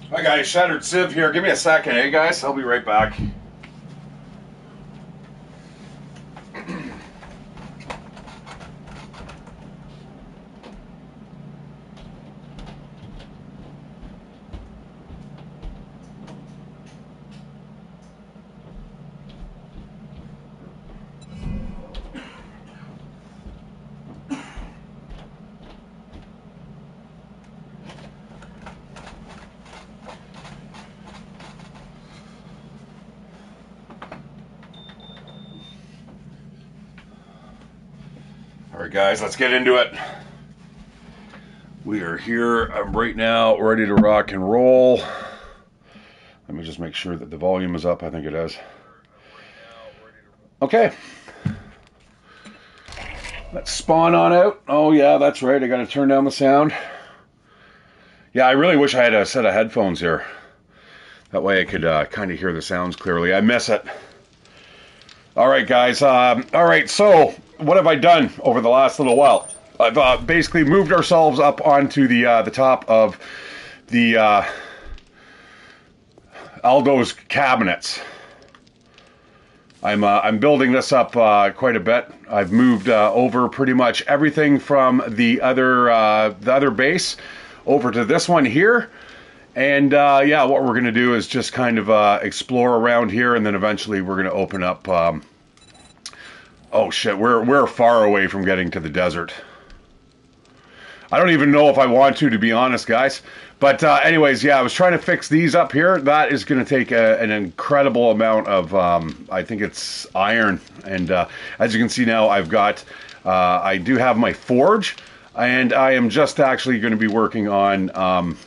Hi guys, Shatteredciv here. Give me a second, hey guys? I'll be right back. Alright guys, let's get into it. We are here right now, ready to rock and roll. Let me just make sure that the volume is up. I think it is. Okay. Let's spawn on out. Oh yeah, that's right. I gotta turn down the sound. Yeah, I really wish I had a set of headphones here. That way I could kind of hear the sounds clearly. I miss it. Alright guys, alright, so what have I done over the last little while? I've basically moved ourselves up onto the top of the Aldo's cabinets. I'm building this up quite a bit. I've moved over pretty much everything from the other base over to this one here. And yeah, what we're going to do is just kind of explore around here, and then eventually we're going to open up. Oh shit, we're far away from getting to the desert. I don't even know if I want to be honest, guys. But anyways, yeah, I was trying to fix these up here. That is going to take an incredible amount of, I think it's iron. And as you can see now, I've got, I do have my forge, and I am just actually going to be working on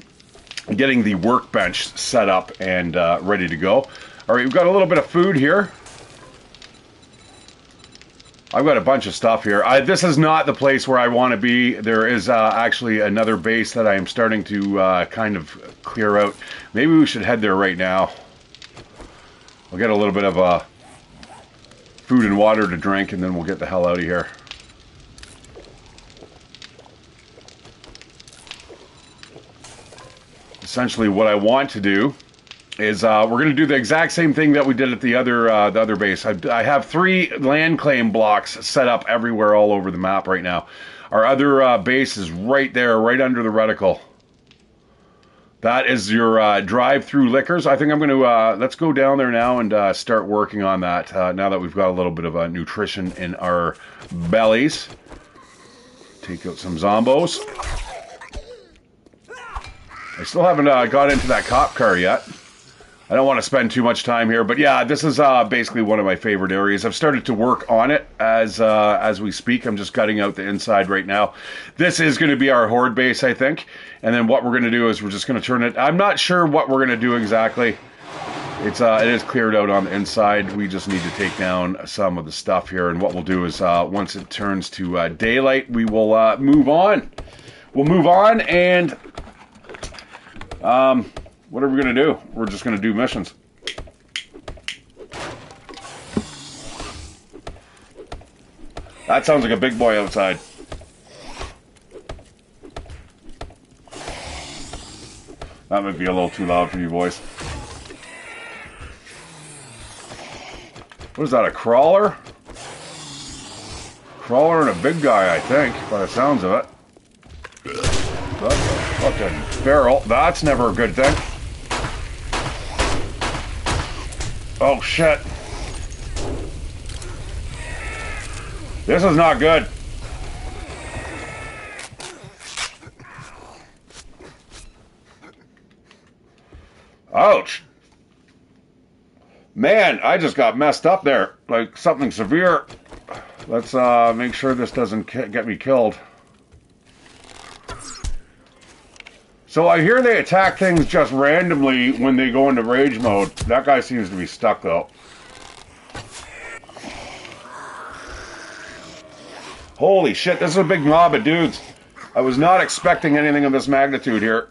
getting the workbench set up and ready to go. All right, we've got a little bit of food here. I've got a bunch of stuff here. This is not the place where I want to be. There is actually another base that I am starting to kind of clear out. Maybe we should head there right now. We'll get a little bit of food and water to drink, and then we'll get the hell out of here. Essentially what I want to do is we're going to do the exact same thing that we did at the other base. I have 3 land claim blocks set up everywhere all over the map right now. Our other base is right there, right under the reticle. That is your drive-through liquors. I think I'm going to, let's go down there now and start working on that now that we've got a little bit of nutrition in our bellies. Take out some zombos. I still haven't got into that cop car yet. I don't want to spend too much time here, but yeah, this is basically one of my favorite areas. I've started to work on it as we speak. I'm just gutting out the inside right now. This is going to be our horde base, I think. And then what we're going to do is we're just going to turn it. I'm not sure what we're going to do exactly. It is cleared out on the inside. We just need to take down some of the stuff here. And what we'll do is once it turns to daylight, we will move on. We'll move on and... what are we going to do? We're just going to do missions. That sounds like a big boy outside. That might be a little too loud for you boys. What is that, a crawler? Crawler and a big guy, I think, by the sounds of it. That's a fucking feral. That's never a good thing. Oh shit. This is not good. Ouch. Man, I just got messed up there. Like something severe. Let's make sure this doesn't get me killed. So I hear they attack things just randomly when they go into rage mode. That guy seems to be stuck though. Holy shit, this is a big mob of dudes. I was not expecting anything of this magnitude here.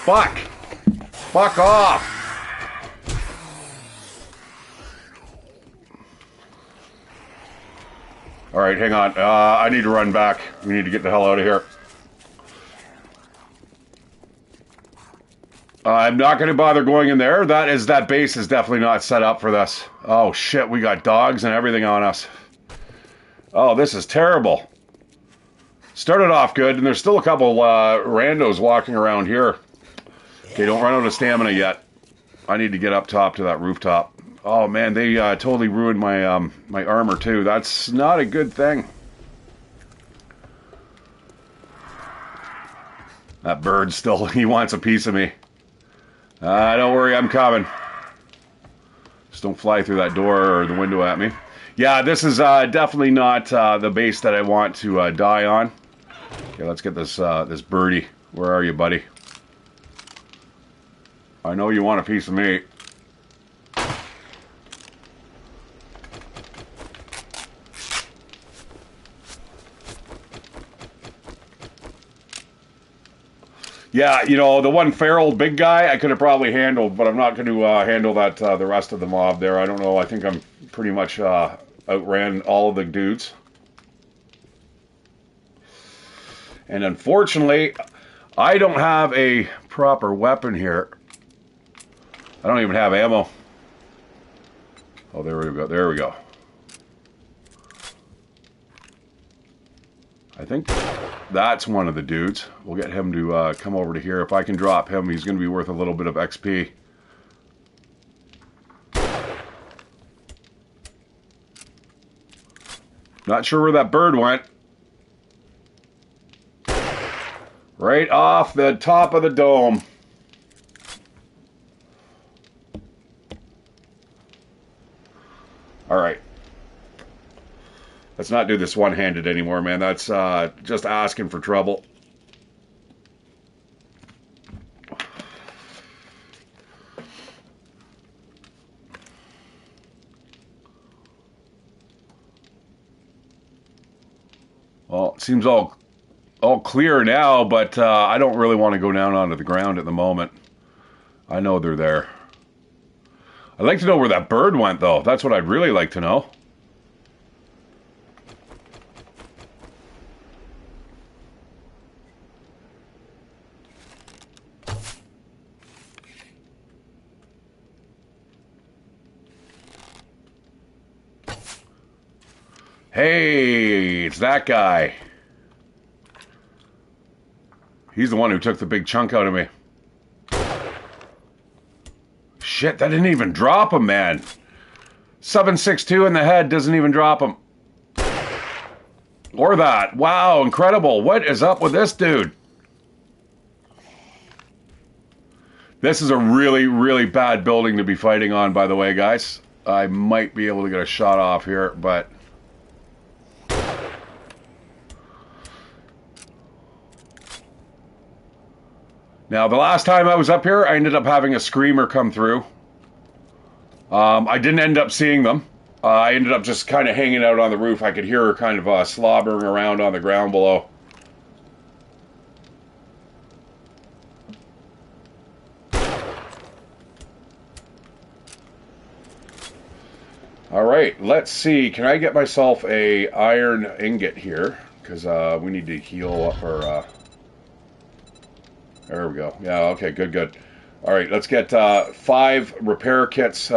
Fuck. Fuck off. Alright, hang on. I need to run back. We need to get the hell out of here. I'm not going to bother going in there. That base is definitely not set up for this. Oh shit, we got dogs and everything on us. Oh, this is terrible. Started off good, and there's still a couple randos walking around here. Okay, don't run out of stamina yet. I need to get up top to that rooftop. Oh man, they totally ruined my my armor too. That's not a good thing. That bird still, he wants a piece of me. Don't worry, I'm coming. Just don't fly through that door or the window at me. Yeah, this is definitely not the base that I want to die on. Okay, let's get this this birdie. Where are you, buddy? I know you want a piece of me. Yeah, you know, the one feral big guy I could have probably handled, but I'm not going to handle that the rest of the mob there. I don't know. I think I'm pretty much outran all of the dudes. And unfortunately, I don't have a proper weapon here. I don't even have ammo. Oh, there we go. There we go. I think that's one of the dudes. We'll get him to come over to here. If I can drop him, he's going to be worth a little bit of XP. Not sure where that bird went. Right off the top of the dome. All right. Let's not do this one-handed anymore, man. That's just asking for trouble. Well, it seems all clear now, but I don't really want to go down onto the ground at the moment. I know they're there. I'd like to know where that bird went, though. That's what I'd really like to know. Hey, it's that guy. He's the one who took the big chunk out of me. Shit, that didn't even drop him, man. 7.62 in the head doesn't even drop him. Or that. Wow, incredible. What is up with this dude? This is a really, really bad building to be fighting on, by the way, guys. I might be able to get a shot off here, but... Now, the last time I was up here, I ended up having a screamer come through. I didn't end up seeing them. I ended up just kind of hanging out on the roof. I could hear her kind of slobbering around on the ground below. All right, let's see. Can I get myself a iron ingot here? Because we need to heal up our... There we go. Yeah, okay, good, good. All right, let's get 5 repair kits.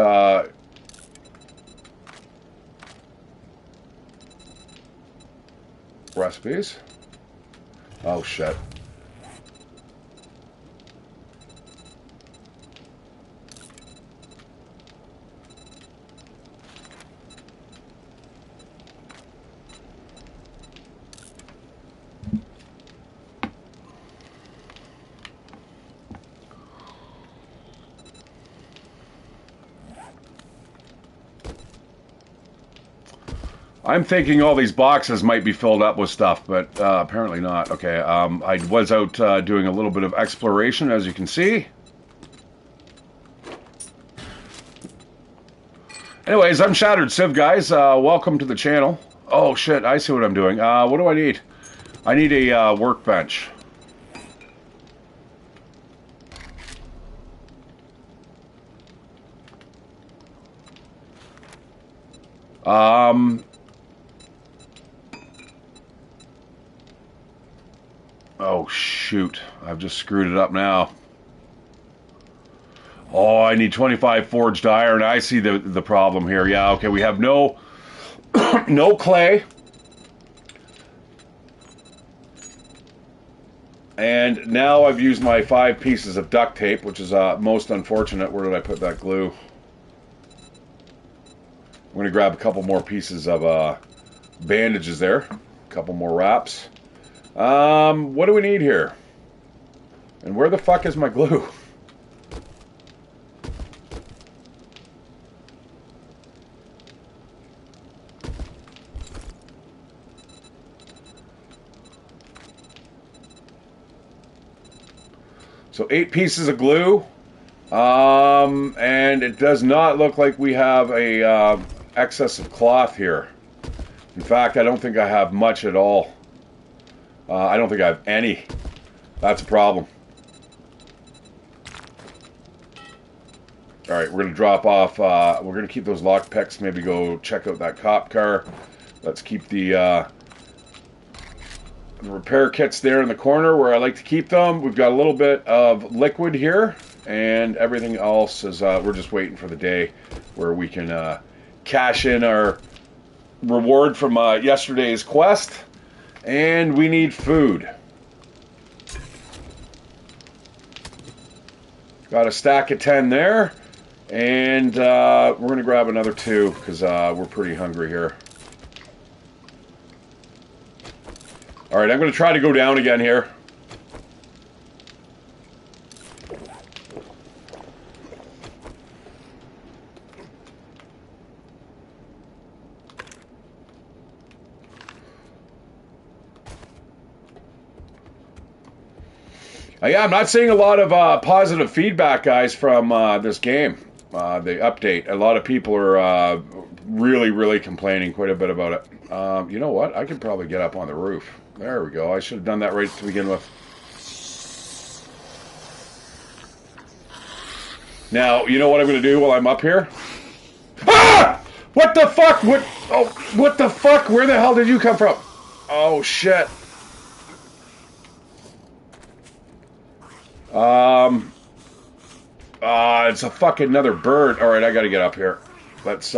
Recipes. Oh, shit. I'm thinking all these boxes might be filled up with stuff, but apparently not. Okay, I was out doing a little bit of exploration, as you can see. Anyways, I'm Shatteredciv, guys. Welcome to the channel. Oh, shit, I see what I'm doing. What do I need? I need a workbench. Oh, shoot. I've just screwed it up now. Oh, I need 25 forged iron. I see the problem here. Yeah, okay, we have no no clay. And now I've used my 5 pieces of duct tape, which is most unfortunate. Where did I put that glue? I'm going to grab a couple more pieces of bandages there. A couple more wraps. What do we need here? And where the fuck is my glue? So 8 pieces of glue, and it does not look like we have a excess of cloth here. In fact, I don't think I have much at all. I don't think I have any. That's a problem. All right, we're going to drop off. We're going to keep those lockpicks. Maybe go check out that cop car. Let's keep the repair kits there in the corner where I like to keep them. We've got a little bit of liquid here, and everything else is we're just waiting for the day where we can cash in our reward from yesterday's quest. And we need food. Got a stack of 10 there, and we're going to grab another 2 because we're pretty hungry here. All right, I'm going to try to go down again here. Yeah, I'm not seeing a lot of positive feedback, guys, from this game, the update. A lot of people are really complaining quite a bit about it. You know what? I could probably get up on the roof. There we go. I should have done that right to begin with. Now, you know what I'm going to do while I'm up here? Ah! What the fuck? What? Oh, what the fuck? Where the hell did you come from? Oh, shit. It's a fucking another bird. All right, I got to get up here. Let's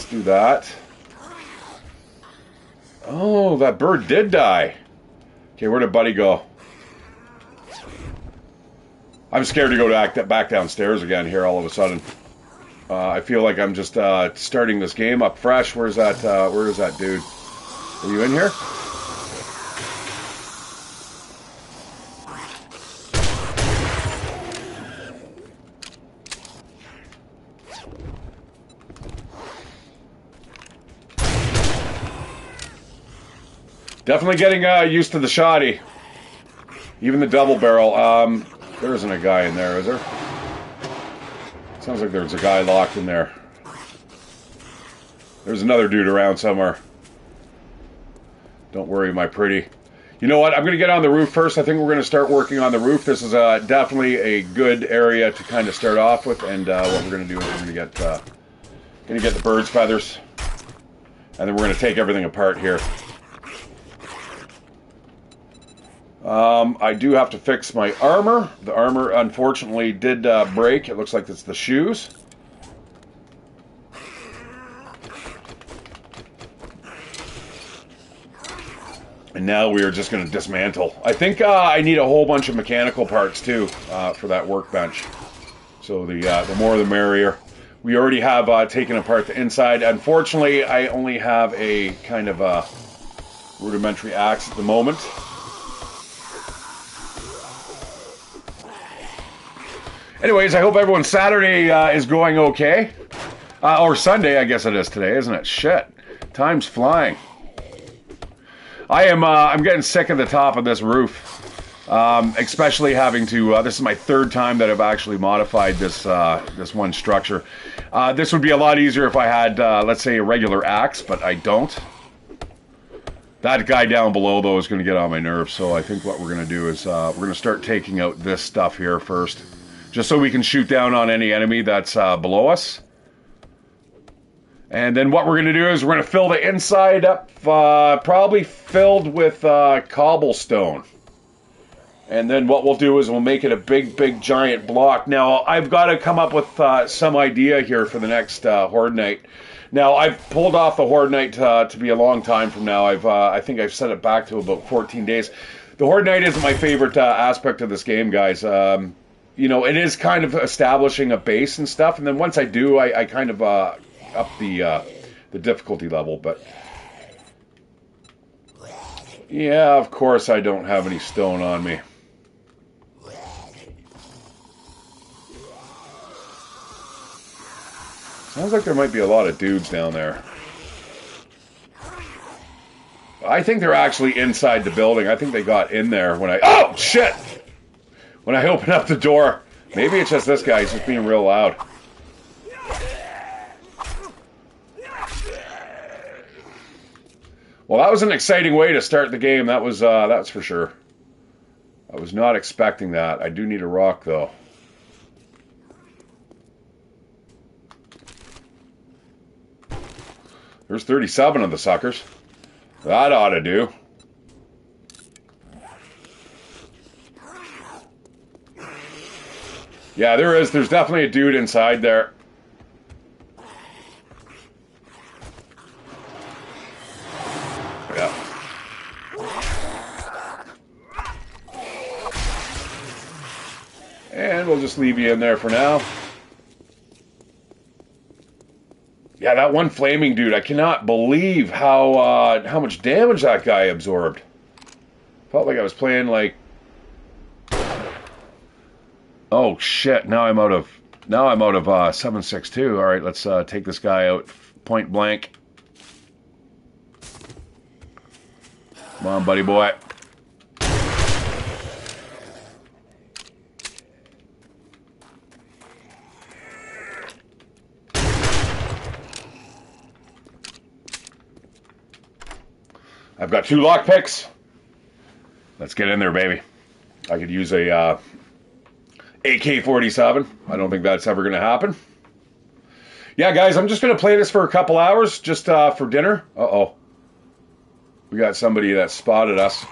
do that. Oh, that bird did die. Okay, where did Buddy go? I'm scared to go back downstairs again here all of a sudden. I feel like I'm just starting this game up fresh. Where is that dude? Are you in here? Definitely getting used to the shoddy. Even the double barrel. There isn't a guy in there, is there? Sounds like there's a guy locked in there. There's another dude around somewhere. Don't worry, my pretty. You know what? I'm going to get on the roof first. I think we're going to start working on the roof. This is definitely a good area to kind of start off with. And what we're going to do is we're going to get the bird's feathers. And then we're going to take everything apart here. I do have to fix my armor. The armor, unfortunately, did break. It looks like it's the shoes. And now we are just going to dismantle. I think I need a whole bunch of mechanical parts, too, for that workbench. So the more the merrier. We already have taken apart the inside. Unfortunately, I only have a kind of a rudimentary axe at the moment. Anyways, I hope everyone's Saturday is going okay. Or Sunday, I guess it is today, isn't it? Shit. Time's flying. I'm getting sick of the top of this roof. Especially having to, this is my 3rd time that I've actually modified this one structure. This would be a lot easier if I had, let's say, a regular axe, but I don't. That guy down below, though, is going to get on my nerves, so I think what we're going to do is we're going to start taking out this stuff here first. Just so we can shoot down on any enemy that's below us. And then what we're going to do is we're going to fill the inside up, probably filled with cobblestone. And then what we'll do is we'll make it a big giant block. Now, I've got to come up with some idea here for the next Horde Night. Now, I've pulled off the Horde Night to be a long time from now. I think I've set it back to about 14 days. The Horde Night isn't my favorite aspect of this game, guys. You know, it is kind of establishing a base and stuff. And then once I do, I kind of up the difficulty level. But yeah, of course I don't have any stone on me. Sounds like there might be a lot of dudes down there. I think they're actually inside the building. I think they got in there when I... Oh, shit! When I open up the door. Maybe it's just this guy. He's just being real loud. Well, that was an exciting way to start the game. That's for sure. I was not expecting that. I do need a rock, though. There's 37 of the suckers. That ought to do. Yeah, there is. There's definitely a dude inside there. Yeah. And we'll just leave you in there for now. Yeah, that one flaming dude, I cannot believe how much damage that guy absorbed. Felt like I was playing like... Oh shit, now I'm out of 7.62. All right, let's take this guy out point blank. Come on, buddy boy. I've got 2 lockpicks. Let's get in there, baby. I could use a AK-47. I don't think that's ever going to happen. Yeah, guys, I'm just going to play this for a couple hours, just for dinner. Uh-oh. We got somebody that spotted us.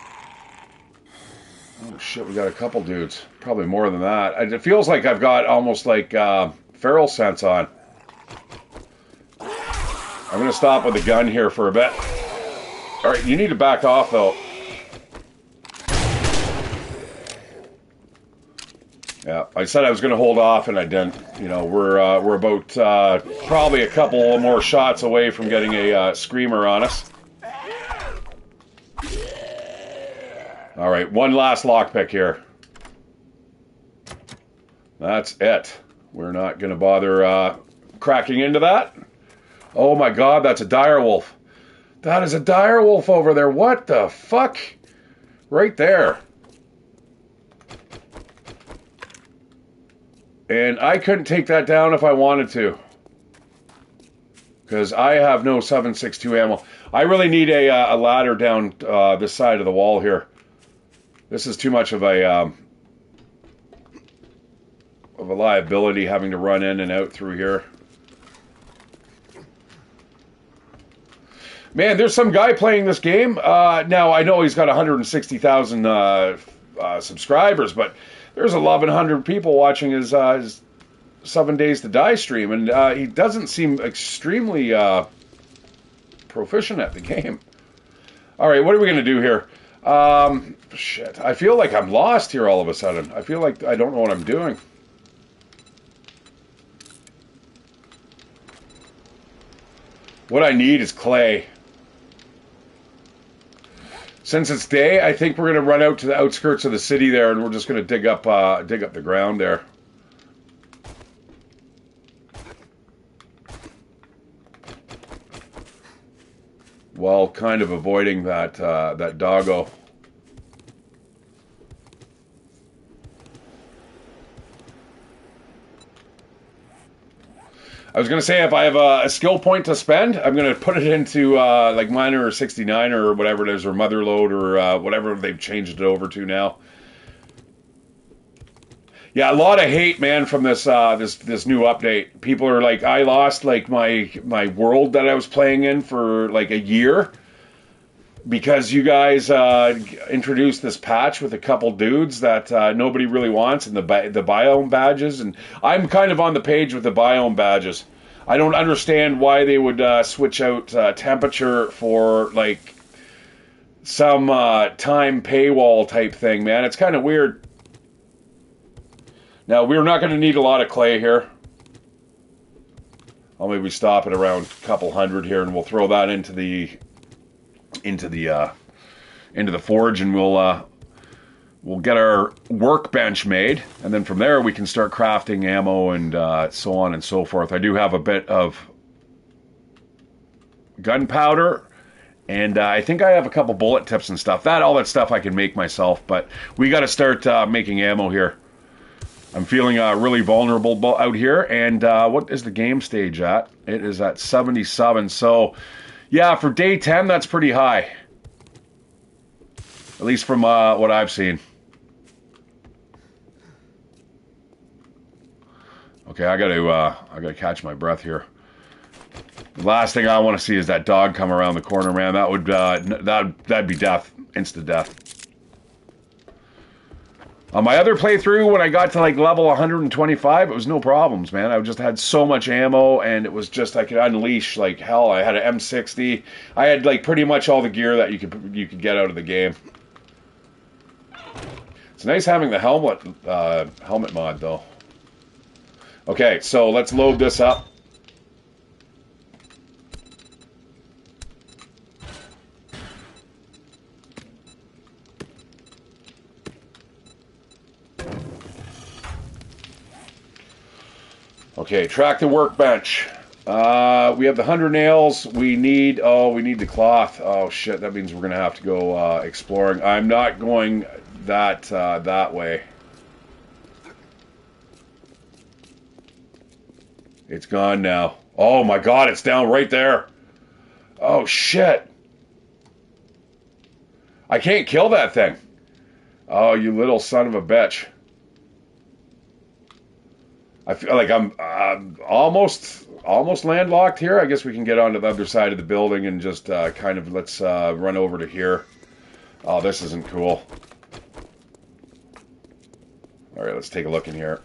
Oh, shit, we got a couple dudes. Probably more than that. It feels like I've got almost like feral sense on. I'm going to stop with the gun here for a bit. All right, you need to back off, though. Yeah, I said I was going to hold off, and I didn't. You know, we're about probably a couple more shots away from getting a screamer on us. All right, one last lockpick here. That's it. We're not going to bother cracking into that. Oh my God, that's a direwolf. That is a direwolf over there. What the fuck? Right there. And I couldn't take that down if I wanted to. Because I have no 7.62 ammo. I really need a ladder down this side of the wall here. This is too much of a liability having to run in and out through here. Man, there's some guy playing this game. Now, I know he's got 160,000 subscribers, but there's 1,100 people watching his 7 Days to Die stream, and he doesn't seem extremely proficient at the game. All right, what are we going to do here? Shit, I feel like I'm lost here all of a sudden. I feel like I don't know what I'm doing. What I need is clay. Since it's day, I think we're going to run out to the outskirts of the city there, and we're just going to dig up the ground there. While kind of avoiding that that doggo. I was going to say, if I have a skill point to spend, I'm going to put it into like Miner or 69 or whatever it is, or Motherload or whatever they've changed it over to now. Yeah, a lot of hate, man, from this this new update. People are like, I lost like my world that I was playing in for like a year. because you guys introduced this patch with a couple dudes that nobody really wants, and the biome badges, and I'm kind of on the page with the biome badges. I don't understand why they would switch out temperature for like some time paywall type thing, man. It's kind of weird. Now, we're not going to need a lot of clay here. I'll maybe stop at around a couple hundred here, and we'll throw that into the forge, and we'll get our workbench made, and then from there we can start crafting ammo and so on and so forth. I do have a bit of gunpowder, and I think I have a couple bullet tips and stuff. All that stuff I can make myself, but we got to start making ammo here. I'm feeling really vulnerable out here, and what is the game stage at? It is at 77, so yeah, for day 10, that's pretty high. At least from what I've seen. Okay, I gotta catch my breath here. The last thing I want to see is that dog come around the corner, man. That would that'd be death, instant death. On my other playthrough, when I got to like level 125, it was no problems, man. I just had so much ammo, and it was just I could unleash like hell. I had an M60. I had like pretty much all the gear that you could get out of the game. It's nice having the helmet mod though. Okay, so let's load this up. Okay, track the workbench. We have the 100 nails. We need the cloth. Oh shit, that means we're gonna have to go exploring. I'm not going that way. It's gone now. Oh my god, it's down right there. Oh shit. I can't kill that thing. Oh, you little son of a bitch. I feel like I'm almost landlocked here. I guess we can get onto the other side of the building and just kind of let's run over to here. Oh, this isn't cool. All right, let's take a look in here.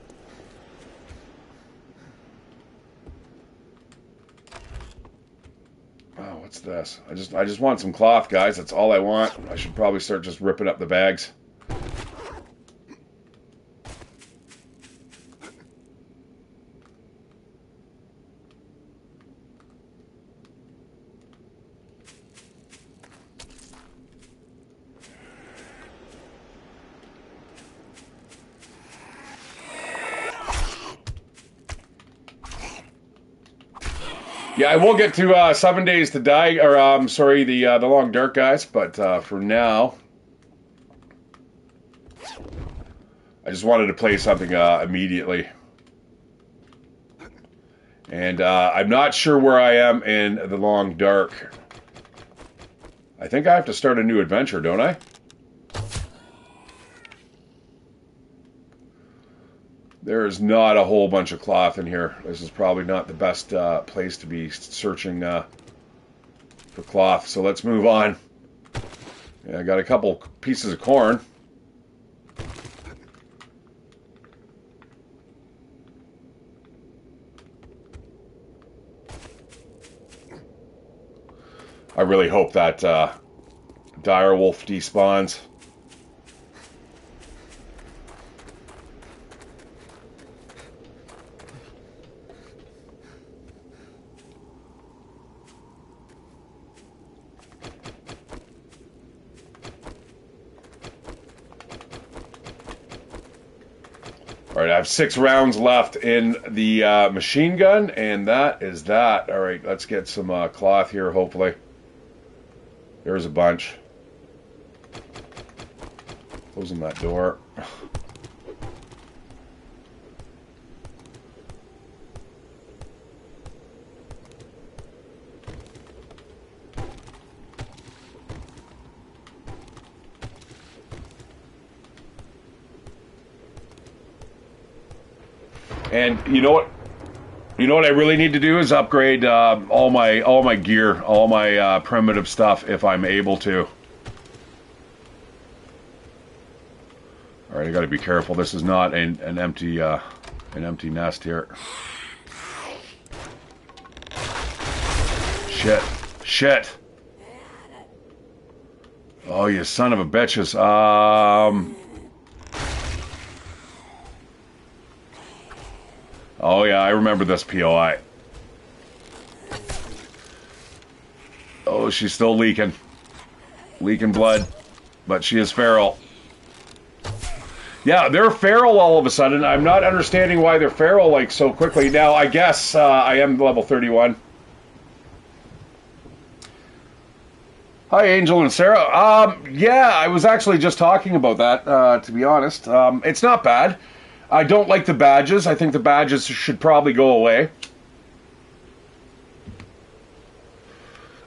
Oh, what's this? I just want some cloth, guys. That's all I want. I should probably start just ripping up the bags. Yeah, I will get to 7 Days to Die, or sorry, the Long Dark, guys. But for now, I just wanted to play something immediately, and I'm not sure where I am in the Long Dark. I think I have to start a new adventure, don't I? There is not a whole bunch of cloth in here. This is probably not the best place to be searching for cloth. So let's move on. Yeah, I got a couple pieces of corn. I really hope that dire wolf despawns. All right, I have 6 rounds left in the machine gun, and that is that. All right, let's get some cloth here, hopefully. There's a bunch. Closing that door. And you know what? You know what I really need to do is upgrade all my gear, all my primitive stuff, if I'm able to. All right, I got to be careful. This is not an empty nest here. Shit. Oh, you son of a bitches. Oh yeah, I remember this POI. Oh, she's still leaking. Leaking blood. But she is feral. Yeah, they're feral all of a sudden. I'm not understanding why they're feral like so quickly. Now, I guess I am level 31. Hi, Angel and Sarah. Yeah, I was actually just talking about that, to be honest. It's not bad. I don't like the badges. I think the badges should probably go away.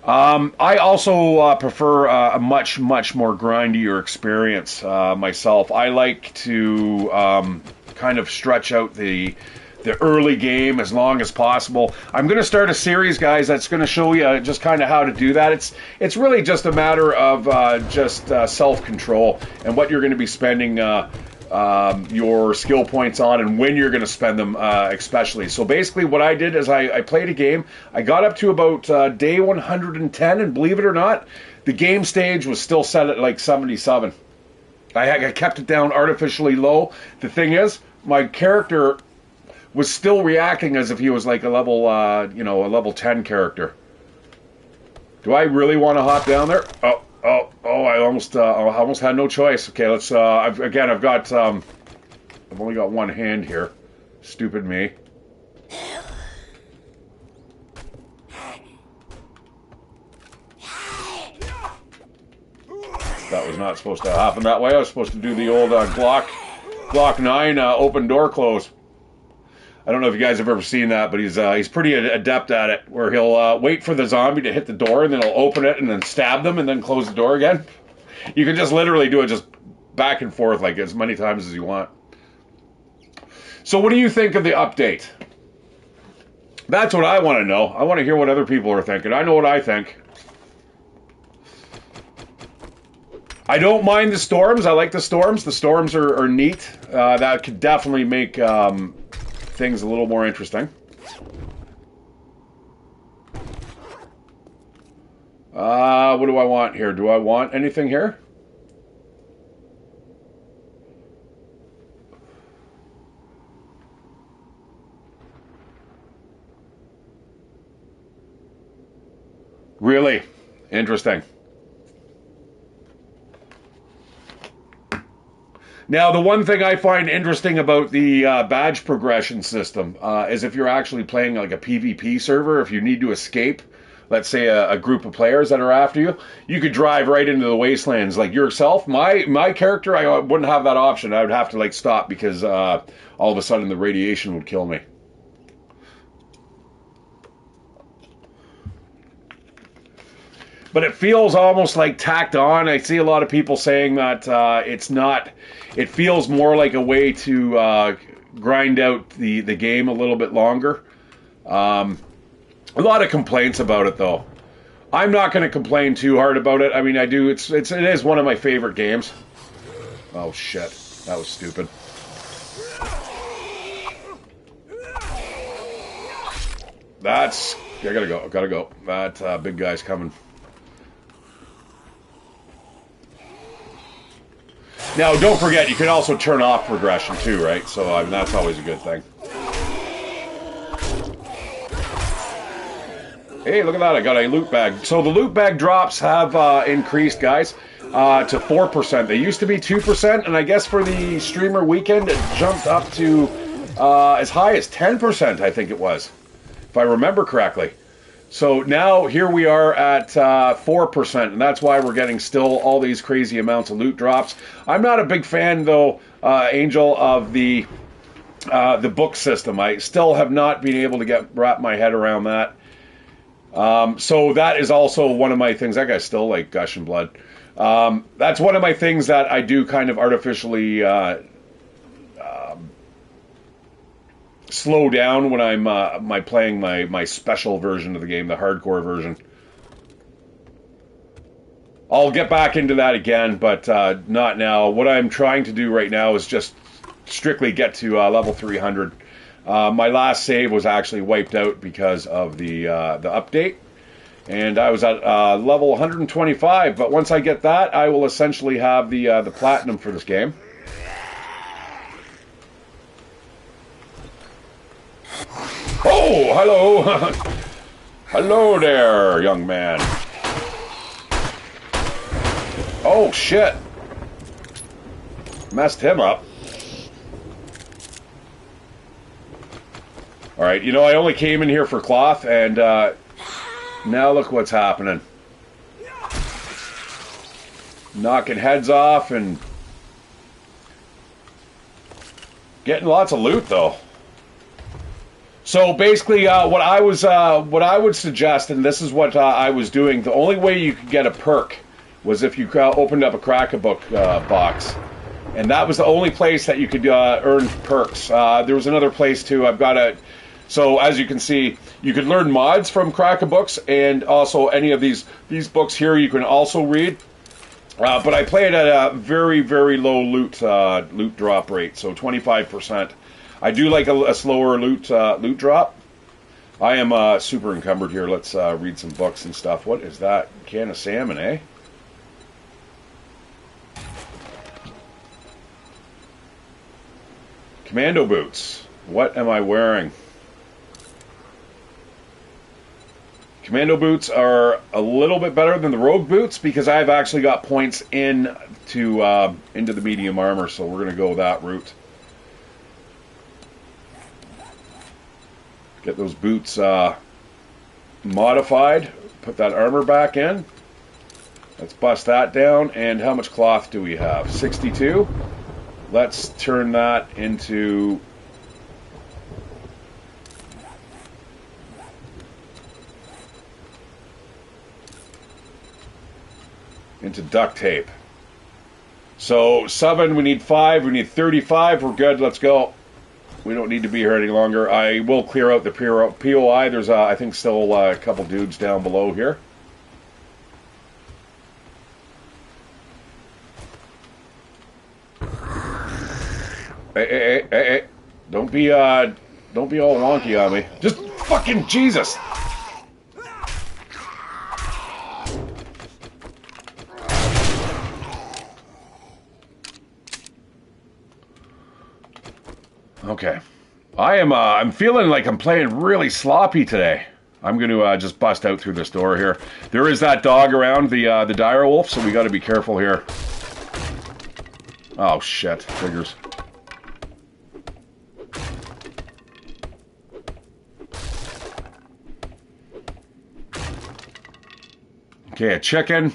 I also prefer a much more grindier experience myself. I like to kind of stretch out the early game as long as possible. I'm going to start a series, guys, that's going to show you just kind of how to do that. It's really just a matter of just self-control and what you're going to be spending your skill points on and when you're going to spend them especially. So basically what I did is I played a game. I got up to about day 110, and believe it or not, the game stage was still set at like 77. I kept it down artificially low. The thing is, my character was still reacting as if he was like a level, a level 10 character. Do I really want to hop down there? Oh! I almost had no choice. Okay, let's. I've got. I've only got one hand here. Stupid me. That was not supposed to happen that way. I was supposed to do the old Glock 9 open door close. I don't know if you guys have ever seen that, but he's pretty adept at it, where he'll wait for the zombie to hit the door, and then he'll open it and then stab them and then close the door again. You can just literally do it just back and forth like as many times as you want. So what do you think of the update? That's what I want to know. I want to hear what other people are thinking. I know what I think. I don't mind the storms. I like the storms. The storms are neat. That could definitely make things a little more interesting. What do I want here? Do I want anything here? Really? Interesting. Now, the one thing I find interesting about the badge progression system is if you're actually playing like a PvP server, if you need to escape, let's say a group of players that are after you, you could drive right into the wastelands like yourself. My character, I wouldn't have that option. I would have to like stop because all of a sudden the radiation would kill me. But it feels almost like tacked on. I see a lot of people saying that it's not. It feels more like a way to grind out the game a little bit longer. A lot of complaints about it, though. I'm not going to complain too hard about it. I mean, I do. It is one of my favorite games. Oh shit, that was stupid. That's. I gotta go. Gotta go. That big guy's coming. Now, don't forget, you can also turn off progression too, right? So, I mean, that's always a good thing. Hey, look at that. I got a loot bag. So, the loot bag drops have increased, guys, to 4%. They used to be 2%, and I guess for the streamer weekend, it jumped up to as high as 10%, I think it was, if I remember correctly. So now here we are at 4%, and that's why we're getting still all these crazy amounts of loot drops. I'm not a big fan, though, Angel, of the book system. I still have not been able to wrap my head around that. So that is also one of my things. That guy's still like gushing blood. That's one of my things that I do kind of artificially slow down when I'm playing my special version of the game, the hardcore version. I'll get back into that again, but not now. What I'm trying to do right now is just strictly get to level 300. My last save was actually wiped out because of the update, and I was at level 125. But once I get that, I will essentially have the platinum for this game. Oh, hello, hello there, young man. Oh shit! Messed him up. Alright, you know, I only came in here for cloth, and now look what's happening. Knocking heads off and getting lots of loot, though. So basically, what I would suggest, and this is what I was doing, the only way you could get a perk was if you opened up a Crack-a-Book box. And that was the only place that you could earn perks. There was another place too. I've got a... So as you can see, you could learn mods from Crack-a-Books, and also any of these books here you can also read. But I play it at a very, very low loot drop rate, so 25%. I do like a slower loot drop. I am super encumbered here. Let's read some books and stuff. What is that? Can of salmon, eh? Commando boots. What am I wearing? Commando boots are a little bit better than the rogue boots because I've actually got points into the medium armor, so we're going to go that route. Get those boots modified. Put that armor back in. Let's bust that down. And how much cloth do we have? 62. Let's turn that into duct tape. So 7, we need 5, we need 35, we're good, let's go. We don't need to be here any longer. I will clear out the POI. There's I think still a couple dudes down below here. Hey. Don't be all wonky on me. Just fucking Jesus. Okay. I'm feeling like I'm playing really sloppy today. I'm going to just bust out through this door here. There is that dog around, the dire wolf, so we got to be careful here. Oh shit, triggers. Okay, a chicken.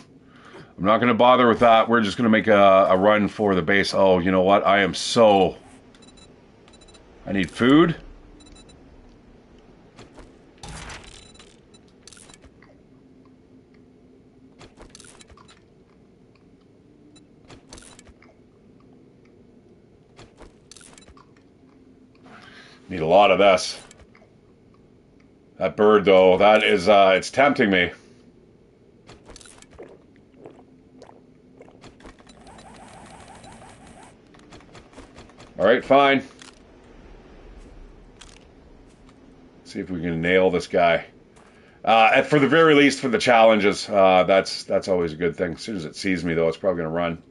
I'm not going to bother with that. We're just going to make a run for the base. Oh, you know what? I need food. Need a lot of this. That bird, though, that is, it's tempting me. Alright, fine. See if we can nail this guy. For the very least, for the challenges, that's always a good thing. As soon as it sees me, though, it's probably going to run.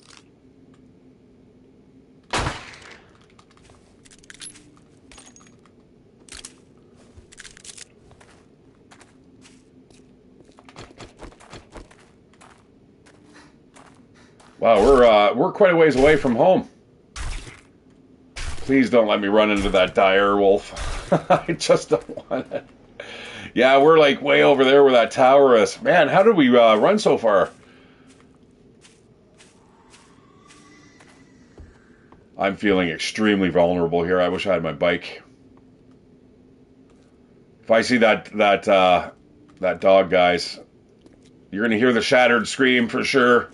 Wow, we're quite a ways away from home. Please don't let me run into that dire wolf. I just don't want it. Yeah, we're like way over there where that tower is. Man, how did we run so far? I'm feeling extremely vulnerable here. I wish I had my bike. If I see that dog, guys, you're gonna hear the shattered scream for sure.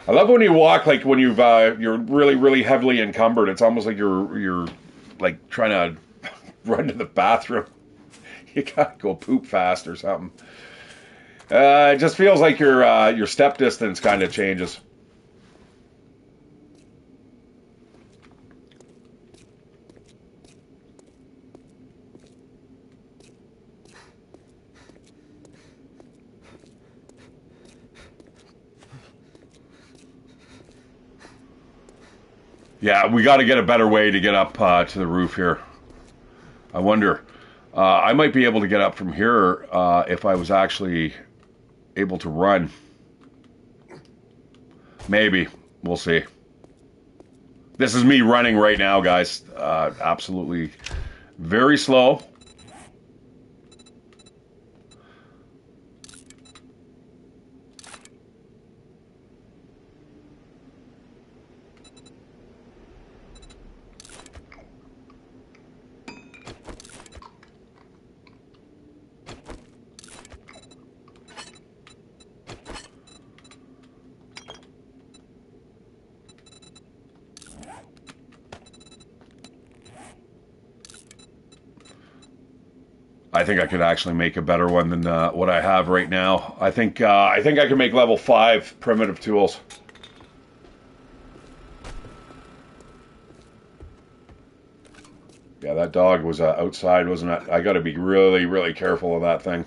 I love when you walk, like when you're really, really heavily encumbered. It's almost like you're like trying to run to the bathroom. You gotta go poop fast or something. It just feels like your step distance kind of changes. Yeah, we got to get a better way to get up to the roof here. I wonder. I might be able to get up from here if I was actually able to run. Maybe. We'll see. This is me running right now, guys. Absolutely very slow. I think I could actually make a better one than what I have right now. I think I can make level 5 primitive tools. Yeah, that dog was outside, wasn't it? I got to be really, really careful of that thing.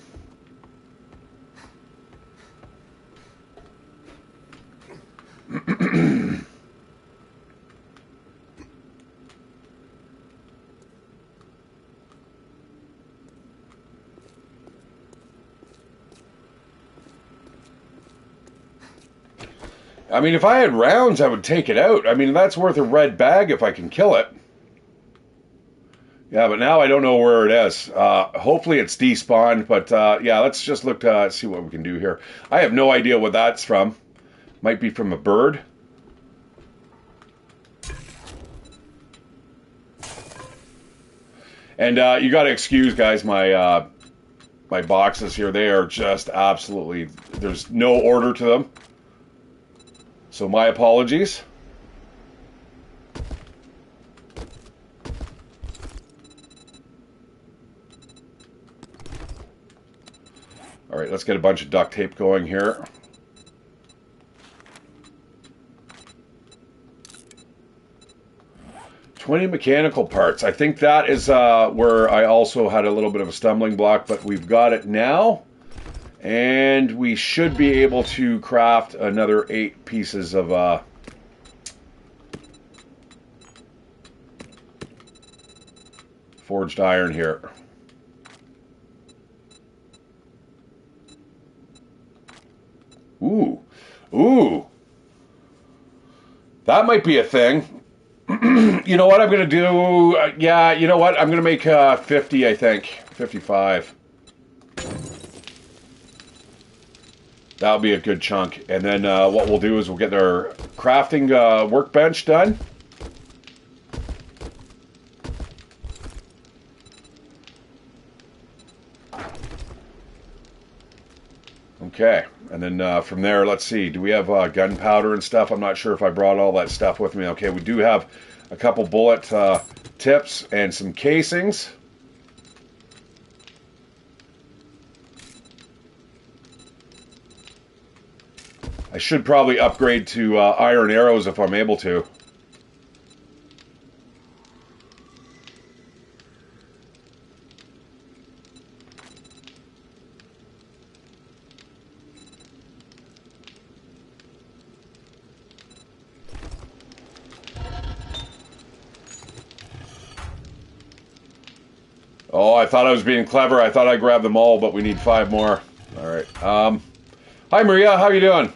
I mean, if I had rounds, I would take it out. I mean, that's worth a red bag if I can kill it. Yeah, but now I don't know where it is. Hopefully it's despawned, but yeah, let's just look to see what we can do here. I have no idea what that's from. Might be from a bird. And you got to excuse, guys, my my boxes here. They are just absolutely, there's no order to them. So my apologies. All right, let's get a bunch of duct tape going here. $20 mechanical parts. I think that is where I also had a little bit of a stumbling block, but we've got it now. And we should be able to craft another 8 pieces of forged iron here. Ooh. Ooh. That might be a thing. You know what I'm going to do? Yeah, you know what? I'm going to make 50, I think. 55. That'll be a good chunk. And then what we'll do is we'll get our crafting workbench done. Okay. And then from there, let's see. Do we have gunpowder and stuff? I'm not sure if I brought all that stuff with me. Okay, we do have a couple bullet tips and some casings. I should probably upgrade to iron arrows if I'm able to. Oh, I thought I was being clever. I thought I grabbed them all, but we need 5 more. All right. Hi, Maria. How you doing?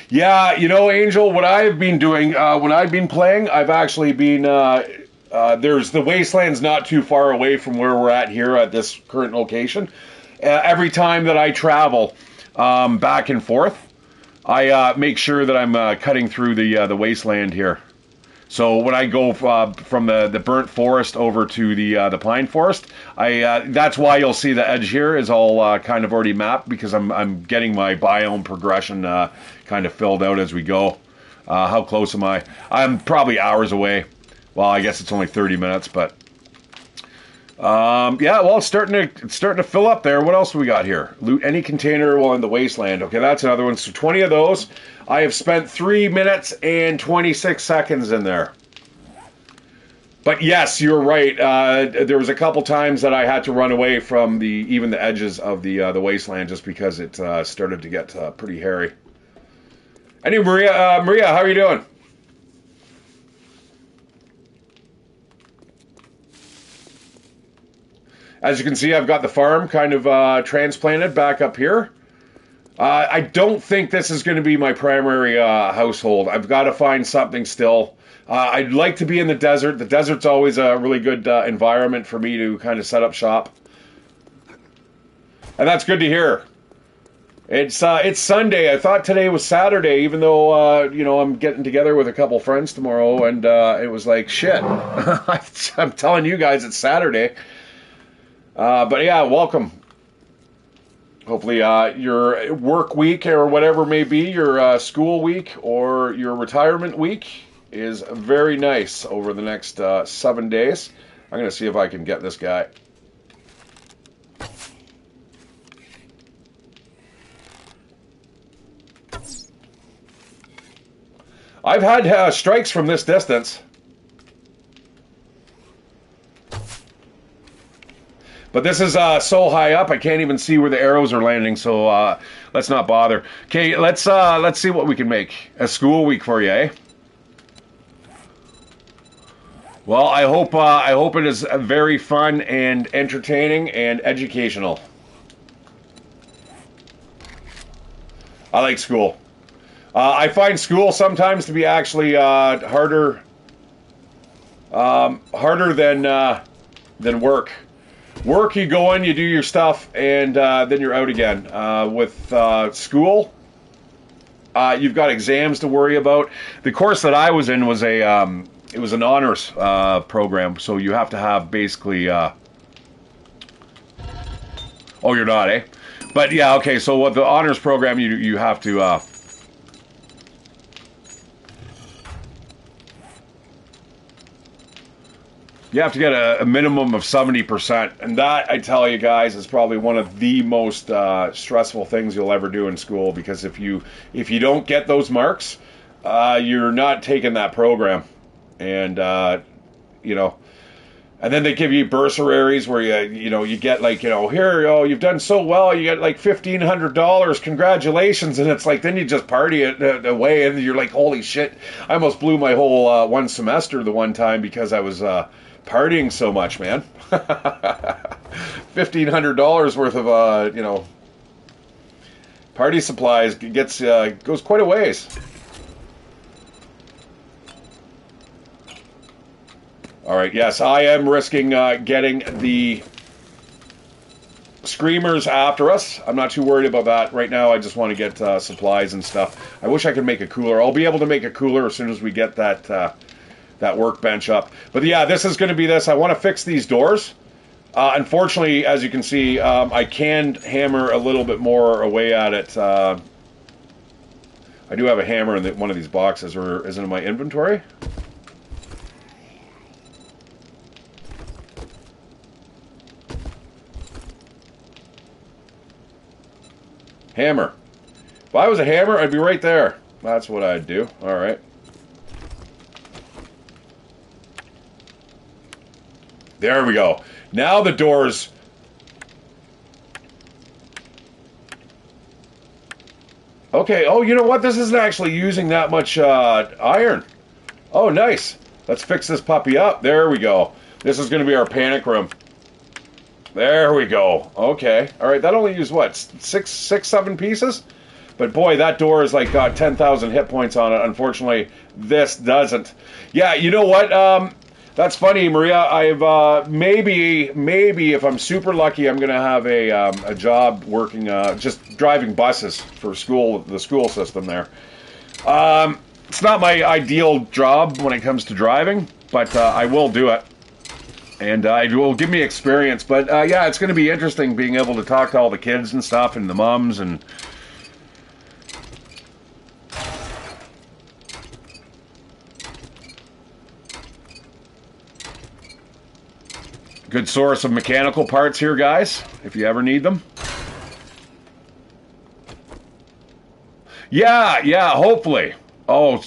Yeah, you know, Angel, what I've been doing when I've been playing, I've actually been, there's the wasteland's not too far away from where we're at here at this current location. Every time that I travel back and forth, I make sure that I'm cutting through the wasteland here. So when I go from the burnt forest over to the pine forest, that's why you'll see the edge here is all kind of already mapped, because I'm getting my biome progression kind of filled out as we go. How close am I? I'm probably hours away. Well, I guess it's only 30 minutes, but yeah. Well, it's starting to fill up there. What else do we got here? Loot any container while in the wasteland. Okay, that's another one. So 20 of those. I have spent 3 minutes and 26 seconds in there. But yes, you're right. There was a couple times that I had to run away from even the edges of the wasteland, just because it started to get pretty hairy. Anyway, Maria, how are you doing? As you can see, I've got the farm kind of transplanted back up here. I don't think this is going to be my primary household. I've got to find something still. I'd like to be in the desert. The desert's always a really good environment for me to kind of set up shop. And that's good to hear. It's Sunday. I thought today was Saturday, even though, I'm getting together with a couple friends tomorrow, and it was like, shit. I'm telling you guys it's Saturday. But yeah, welcome. Hopefully your work week or whatever may be, your school week or your retirement week is very nice over the next 7 days. I'm going to see if I can get this guy. I've had strikes from this distance. But this is so high up, I can't even see where the arrows are landing, so let's not bother. Okay, let's see what we can make. A school week for you, eh? Well, I hope it is very fun and entertaining and educational. I like school. I find school sometimes to be actually harder than work. Work, you go in, you do your stuff, and then you're out again. With school, you've got exams to worry about. The course that I was in was it was an honors program, so you have to have basically. Oh, you're not, eh? But yeah, okay. So what the honors program, you have to. You have to get a minimum of 70%. And that, I tell you guys, is probably one of the most stressful things you'll ever do in school. Because if you don't get those marks, you're not taking that program. And, and then they give you bursaries where you get like, here, you've done so well, you get like $1,500, congratulations. And it's like, then you just party it away and you're like, holy shit. I almost blew my whole one semester the one time because I was partying so much, man. $1,500 worth of party supplies goes quite a ways. All right, yes, I am risking getting the screamers after us. I'm not too worried about that right now. I just want to get supplies and stuff. I wish I could make a cooler. I'll be able to make a cooler as soon as we get that workbench up. But yeah, this is going to be this. I want to fix these doors. Unfortunately, as you can see, I can hammer a little bit more away at it. I do have a hammer in one of these boxes, or is it in my inventory? Hammer. If I was a hammer, I'd be right there. That's what I'd do. All right. There we go. Now the doors. Okay. Oh, you know what? This isn't actually using that much iron. Oh, nice. Let's fix this puppy up. There we go. This is going to be our panic room. There we go. Okay. All right. That only used what? Six, 7 pieces? But boy, that door has like got 10,000 hit points on it. Unfortunately, this doesn't. Yeah, you know what? That's funny, Maria. I've maybe if I'm super lucky, I'm gonna have a job working just driving buses for the school system there. It's not my ideal job when it comes to driving, but I will do it. And it will give me experience. But yeah, it's going to be interesting being able to talk to all the kids and stuff and the moms and... Good source of mechanical parts here, guys, if you ever need them. Yeah, hopefully. Oh,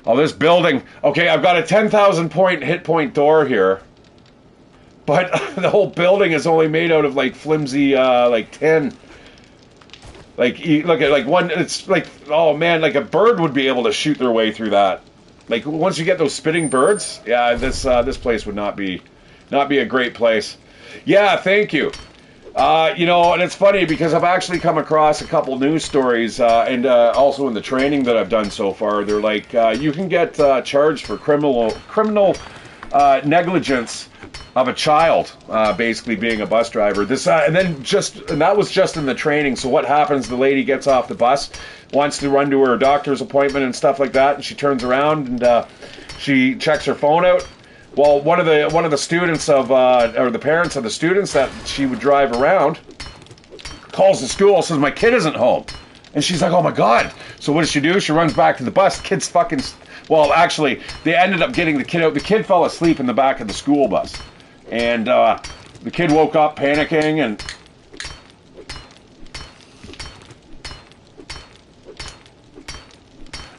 this building. Okay, I've got a 10,000 point hit point door here. But the whole building is only made out of, like, flimsy, like, tin. Like, look at, like, one, it's like, oh, man, like a bird would be able to shoot their way through that. Like, once you get those spitting birds, yeah, this place would not be a great place. Yeah, thank you. You know, and it's funny because I've actually come across a couple news stories, and also in the training that I've done so far, they're like, you can get charged for criminal negligence of a child, basically being a bus driver. This, and that was just in the training. So what happens? The lady gets off the bus, wants to run to her doctor's appointment and stuff like that, and she turns around and she checks her phone out. Well, one of the students of or the parents of the students that she would drive around calls the school, says my kid isn't home, and she's like, oh my god. So what does she do? She runs back to the bus. The kid's fucking. Well, actually, they ended up getting the kid out. The kid fell asleep in the back of the school bus, and the kid woke up panicking and.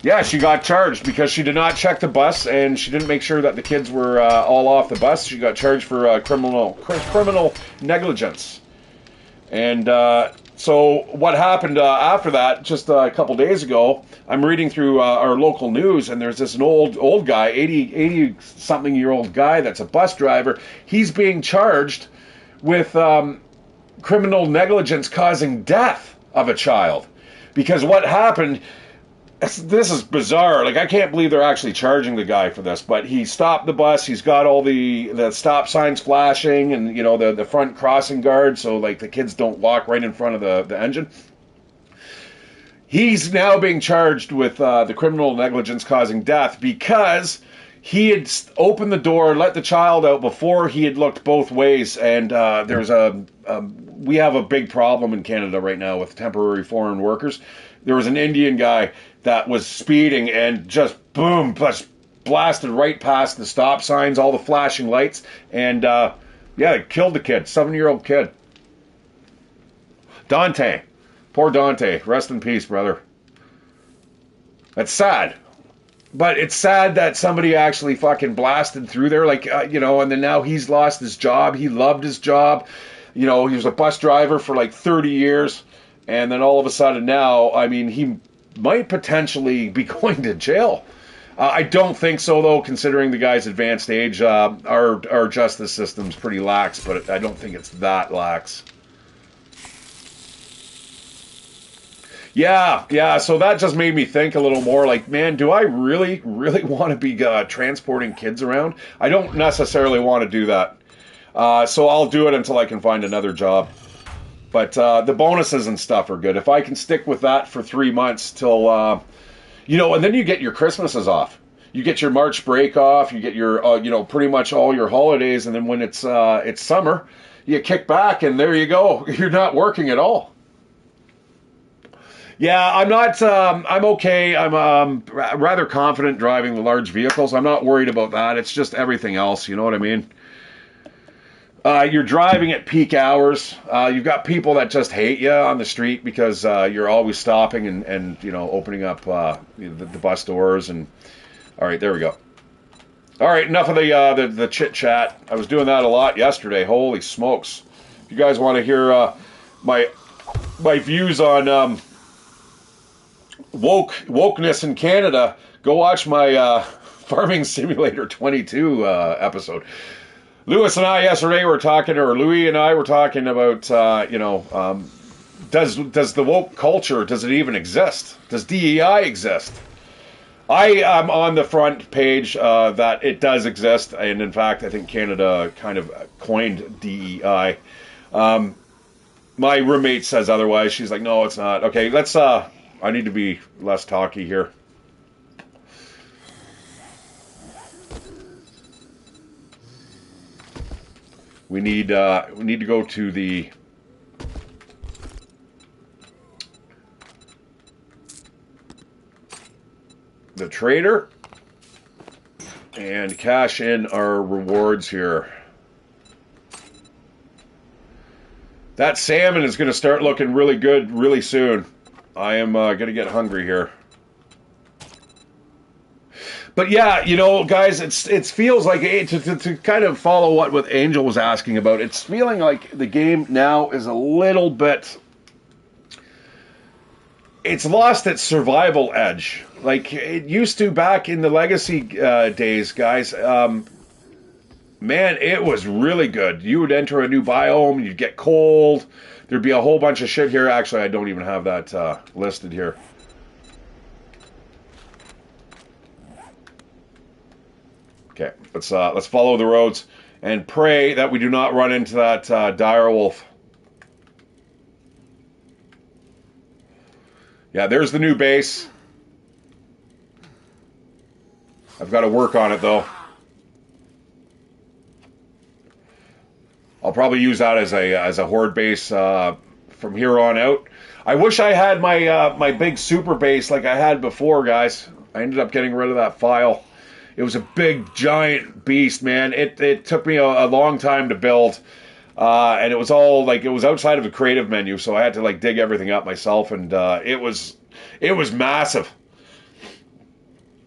Yeah, she got charged because she did not check the bus and she didn't make sure that the kids were all off the bus. She got charged for criminal negligence. And so what happened after that, just a couple days ago, I'm reading through our local news, and there's this an old guy, 80-something-year-old guy that's a bus driver. He's being charged with criminal negligence causing death of a child. Because what happened... This is bizarre. Like, I can't believe they're actually charging the guy for this, but he stopped the bus. He's got all the stop signs flashing and, you know, the front crossing guard, so, like, the kids don't walk right in front of the engine. He's now being charged with the criminal negligence causing death because he had opened the door, let the child out before he had looked both ways, and we have a big problem in Canada right now with temporary foreign workers. There was an Indian guy that was speeding and just boom, blasted right past the stop signs, all the flashing lights, and yeah, it killed the kid, 7-year-old kid. Dante. Poor Dante. Rest in peace, brother. That's sad. But it's sad that somebody actually fucking blasted through there, like, you know, and then now he's lost his job. He loved his job. You know, he was a bus driver for like 30 years. And then all of a sudden now, I mean, he might potentially be going to jail. I don't think so, though, considering the guy's advanced age. Our justice system's pretty lax, but I don't think it's that lax. Yeah, so that just made me think a little more, like, man, do I really want to be transporting kids around? I don't necessarily want to do that. So I'll do it until I can find another job. But the bonuses and stuff are good. If I can stick with that for 3 months till, you know, and then you get your Christmases off. You get your March break off. You get your, you know, pretty much all your holidays. And then when it's summer, you kick back and there you go. You're not working at all. Yeah, I'm not, I'm okay. I'm rather confident driving the large vehicles. I'm not worried about that. It's just everything else. You know what I mean? You're driving at peak hours. You've got people that just hate you on the street because you're always stopping and you know, opening up the bus doors. And all right, there we go. All right, enough of the chit chat. I was doing that a lot yesterday. Holy smokes! If you guys want to hear my views on wokeness in Canada, go watch my Farming Simulator 22 episode. Louis and I yesterday were talking, or Louis and I were talking about, you know, does the woke culture, does it even exist? Does DEI exist? I am on the front page that it does exist, and in fact, I think Canada kind of coined DEI. My roommate says otherwise. She's like, no, it's not. Okay, let's, I need to be less talky here. We need to go to the trader and cash in our rewards here. That salmon is going to start looking really good really soon. I am going to get hungry here. But yeah, you know, guys, it feels like, to kind of follow what Angel was asking about, it's feeling like the game now is a little bit... It's lost its survival edge. Like it used to back in the Legacy days, guys. Man, it was really good. You would enter a new biome, you'd get cold. There'd be a whole bunch of shit here. Actually, I don't even have that listed here. Okay, let's follow the roads and pray that we do not run into that dire wolf. Yeah, there's the new base. I've got to work on it, though. I'll probably use that as a horde base from here on out. I wish I had my big super base like I had before, guys. I ended up getting rid of that file. It was a big, giant beast, man. It took me a long time to build. And it was all like, it was outside of the creative menu, so I had to like dig everything up myself, and it was massive.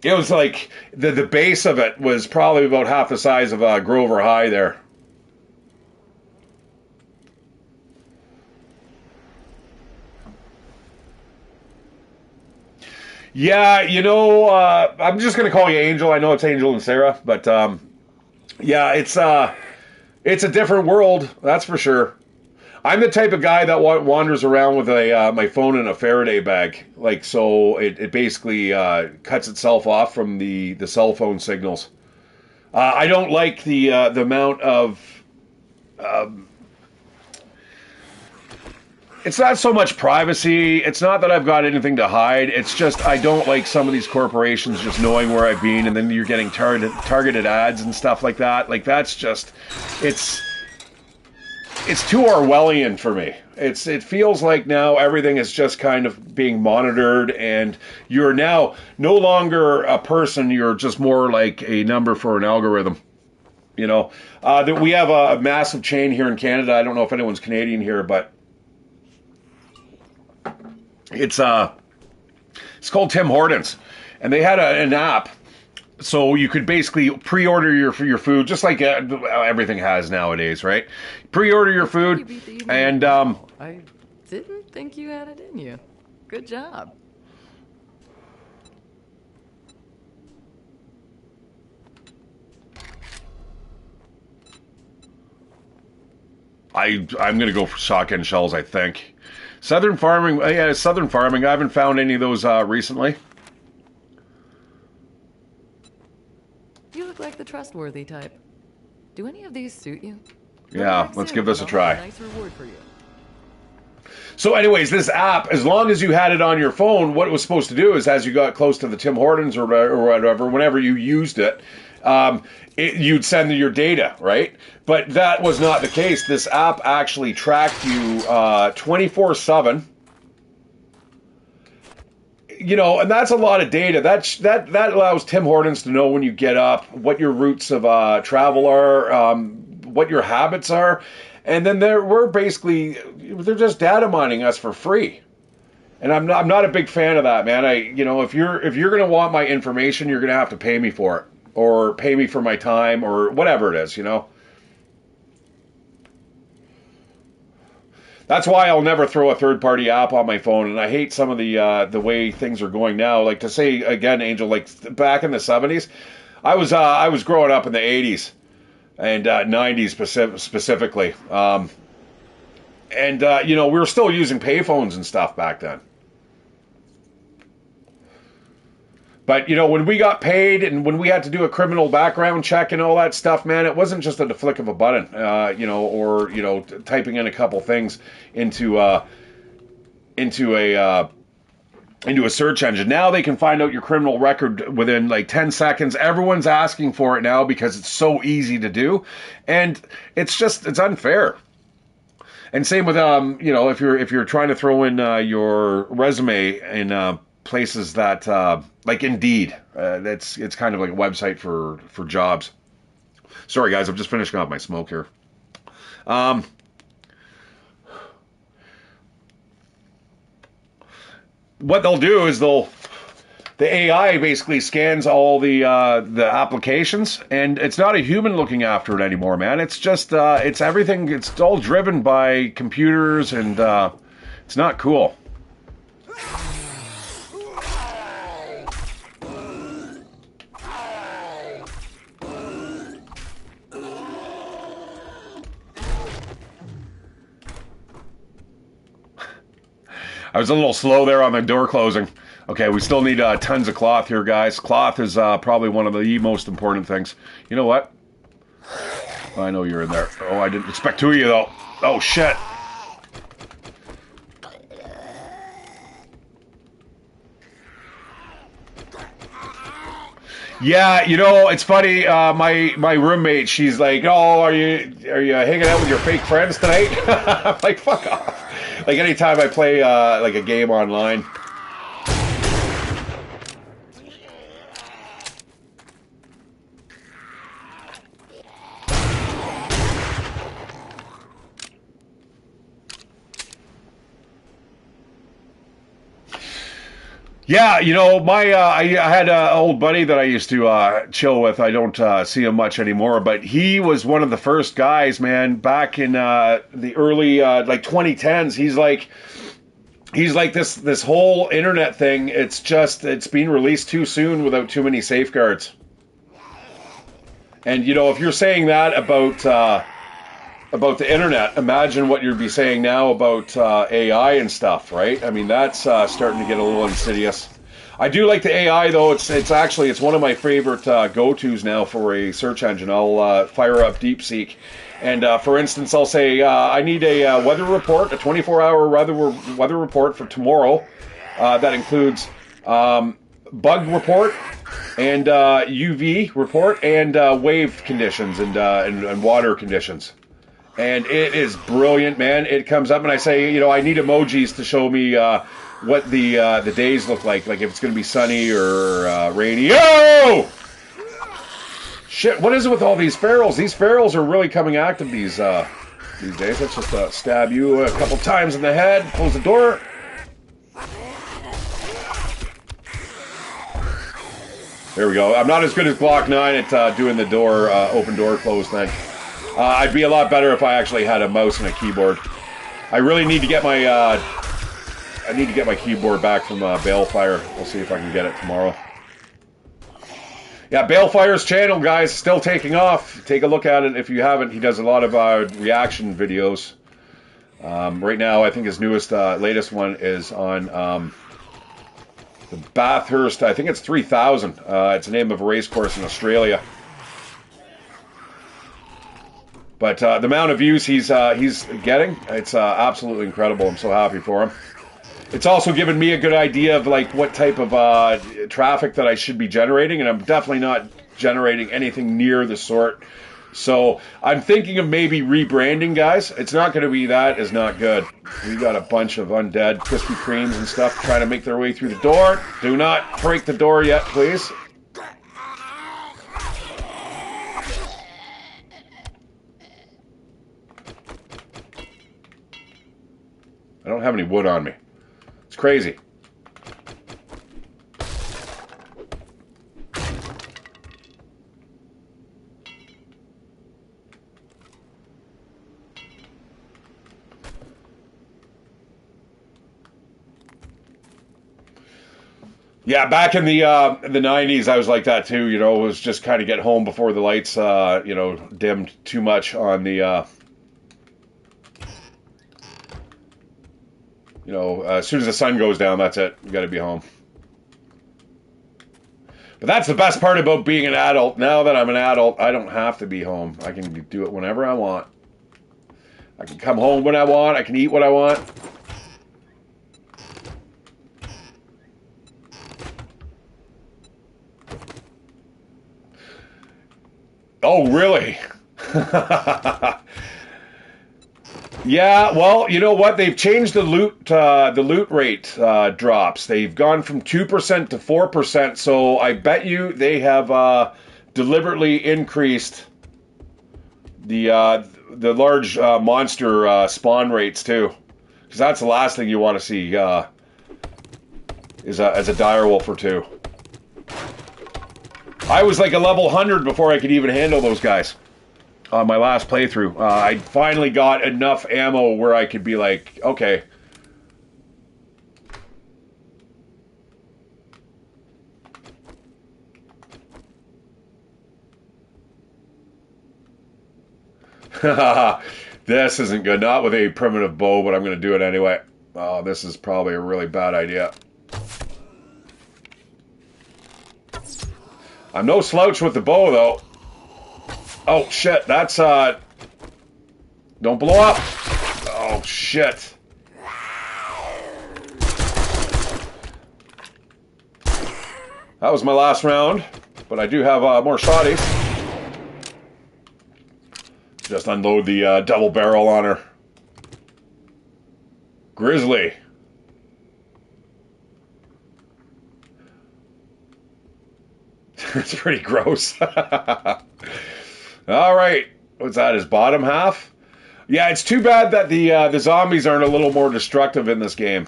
It was like the base of it was probably about half the size of Grover High there. Yeah, you know, I'm just gonna call you Angel. I know it's Angel and Sarah, but yeah, it's a different world, that's for sure. I'm the type of guy that wanders around with my phone in a Faraday bag, like, so it basically cuts itself off from the cell phone signals. I don't like the amount of. It's not so much privacy. It's not that I've got anything to hide. It's just I don't like some of these corporations just knowing where I've been, and then you're getting targeted ads and stuff like that. Like, that's just, it's too Orwellian for me. It feels like now everything is just kind of being monitored, and you're now no longer a person. You're just more like a number for an algorithm. You know, that we have a massive chain here in Canada. I don't know if anyone's Canadian here, but it's called Tim Hortons, and they had an app, so you could basically pre-order your food, just like everything has nowadays, right? Pre-order your food, and I didn't think you had it in you. Good job. I'm gonna go for shotgun shells, I think. Southern farming, yeah, southern farming. I haven't found any of those recently. You look like the trustworthy type. Do any of these suit you? Yeah, let's give this a try. Nice reward for you. So anyways, this app, as long as you had it on your phone, what it was supposed to do is as you got close to the Tim Hortons or whatever, whenever you used it, you'd send your data, right? But that was not the case. This app actually tracked you 24/7. You know, and that's a lot of data. That allows Tim Hortons to know when you get up, what your routes of travel are, what your habits are, and then they're just data mining us for free. And I'm not a big fan of that, man. If you're gonna want my information, you're gonna have to pay me for it, or pay me for my time, or whatever it is, you know. That's why I'll never throw a third-party app on my phone, and I hate some of the way things are going now. Like, to say again, Angel, like back in the 70s, I was growing up in the 80s and 90s specifically, and we were still using payphones and stuff back then. But, you know, when we got paid and when we had to do a criminal background check and all that stuff, man, it wasn't just at the flick of a button, you know, or, you know, typing in a couple things into a search engine. Now they can find out your criminal record within like 10 seconds. Everyone's asking for it now because it's so easy to do. And it's unfair. And same with, you know, if you're trying to throw in your resume in places that, like Indeed, it's kind of like a website for jobs. Sorry, guys, I'm just finishing off my smoke here. What they'll do is the AI basically scans all the applications, and it's not a human looking after it anymore, man. It's just it's everything. It's all driven by computers, and it's not cool. I was a little slow there on the door closing. Okay, we still need tons of cloth here, guys. Cloth is probably one of the most important things. You know what? I know you're in there. Oh, I didn't expect two of you, though. Oh, shit. Yeah, you know, it's funny. My roommate, she's like, "Oh, are you hanging out with your fake friends tonight?" I'm like, "Fuck off!" Like anytime I play like a game online. Yeah, you know, I had an old buddy that I used to chill with. I don't see him much anymore, but he was one of the first guys, man, back in the early like 2010s. He's like this whole internet thing. It's being released too soon without too many safeguards. And you know, if you're saying that about the internet, imagine what you'd be saying now about AI and stuff, right? I mean, that's starting to get a little insidious. I do like the AI though. It's one of my favorite go-tos now for a search engine. I'll fire up DeepSeek, and for instance, I'll say I need a weather report, a 24-hour weather report for tomorrow. That includes bug report and UV report and wave conditions and water conditions. And it is brilliant, man. It comes up and I say, you know, I need emojis to show me what the days look like if it's going to be sunny or rainy. Oh! Shit, what is it with all these ferals? These ferals are really coming active these days. Let's just stab you a couple times in the head. Close the door. There we go. I'm not as good as Glock 9 at doing the door, open door, close thing. I'd be a lot better if I actually had a mouse and a keyboard. I really need to get my keyboard back from Balefire. We'll see if I can get it tomorrow. Yeah, Balefire's channel, guys, still taking off. Take a look at it if you haven't. He does a lot of reaction videos. Right now, I think his latest one is on the Bathurst. I think it's 3000. It's the name of a race course in Australia. But the amount of views he's getting, it's absolutely incredible. I'm so happy for him. It's also given me a good idea of like what type of traffic that I should be generating, and I'm definitely not generating anything near the sort. So I'm thinking of maybe rebranding, guys. It's not going to be that is not good. We got a bunch of undead Krispy Kremes and stuff trying to make their way through the door. Do not break the door yet, please. I don't have any wood on me. It's crazy. Yeah, back in the 90s, I was like that too. You know, it was just kind of get home before the lights, you know, dimmed too much on the. You know, as soon as the sun goes down, that's it. You got to be home. But that's the best part about being an adult. Now that I'm an adult, I don't have to be home. I can do it whenever I want. I can come home when I want. I can eat what I want. Oh, really? Yeah, well, you know what? They've changed the loot rate drops. They've gone from 2% to 4%. So I bet you they have deliberately increased the large monster spawn rates too, because that's the last thing you want to see is a direwolf or two. I was like a level 100 before I could even handle those guys. On my last playthrough, I finally got enough ammo where I could be like, okay. This isn't good. Not with a primitive bow, but I'm going to do it anyway. Oh, this is probably a really bad idea. I'm no slouch with the bow, though. Oh, shit. That's, don't blow up. Oh, shit. That was my last round, but I do have more shotties. Just unload the double barrel on her. Grizzly. It's pretty gross. All right, what's that? His bottom half? Yeah, it's too bad that the zombies aren't a little more destructive in this game.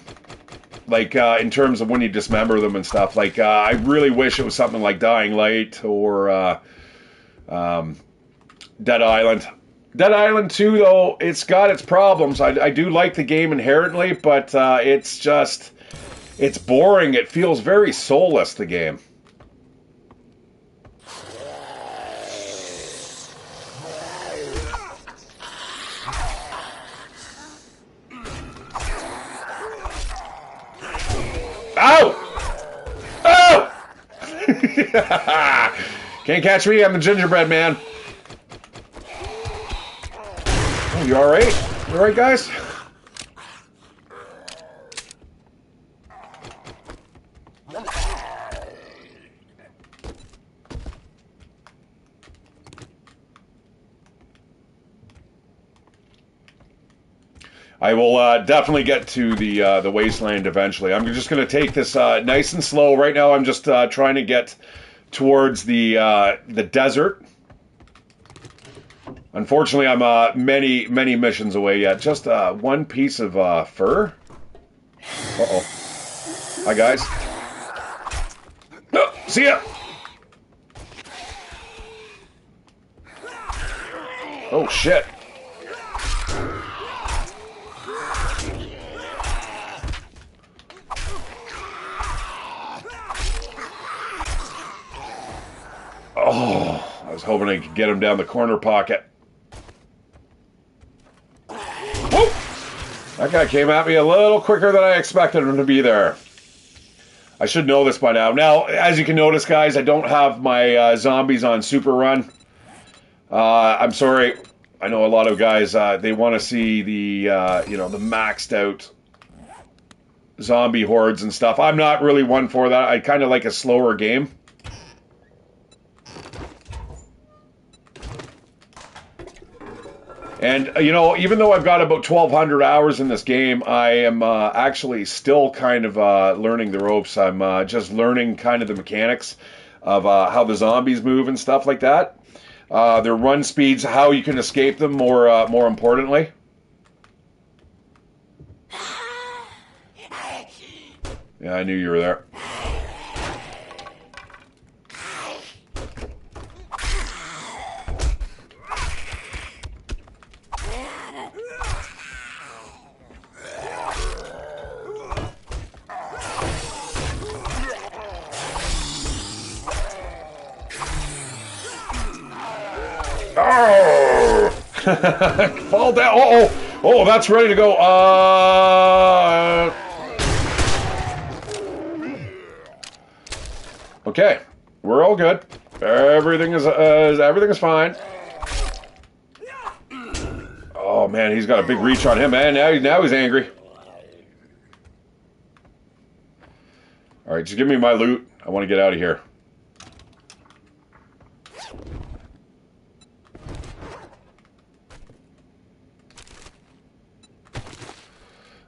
Like in terms of when you dismember them and stuff. Like I really wish it was something like Dying Light or Dead Island. Dead Island 2, though, it's got its problems. I do like the game inherently, but it's boring. It feels very soulless, the game. Ow! Oh! Can't catch me, I'm the gingerbread man. Oh, you alright? You alright, guys? I will definitely get to the wasteland eventually. I'm just going to take this nice and slow. Right now, I'm just trying to get towards the desert. Unfortunately, I'm many missions away yet. Just one piece of fur. Uh-oh. Hi, guys. Oh, see ya! Oh, shit. Oh, I was hoping I could get him down the corner pocket. Whoa! That guy came at me a little quicker than I expected him to be there. I should know this by now. Now, as you can notice, guys, I don't have my zombies on super run. I'm sorry. I know a lot of guys, they want to see the, you know, the maxed out zombie hordes and stuff. I'm not really one for that. I kind of like a slower game. And, you know, even though I've got about 1,200 hours in this game, I am actually still kind of learning the ropes. I'm just learning kind of the mechanics of how the zombies move and stuff like that. Their run speeds, how you can escape them, more importantly. Yeah, I knew you were there. Oh! Fall down. Uh-oh. Oh, that's ready to go. Okay. We're all good. Everything is fine. Oh man, he's got a big reach on him, man. Now he's angry. All right, just give me my loot. I want to get out of here.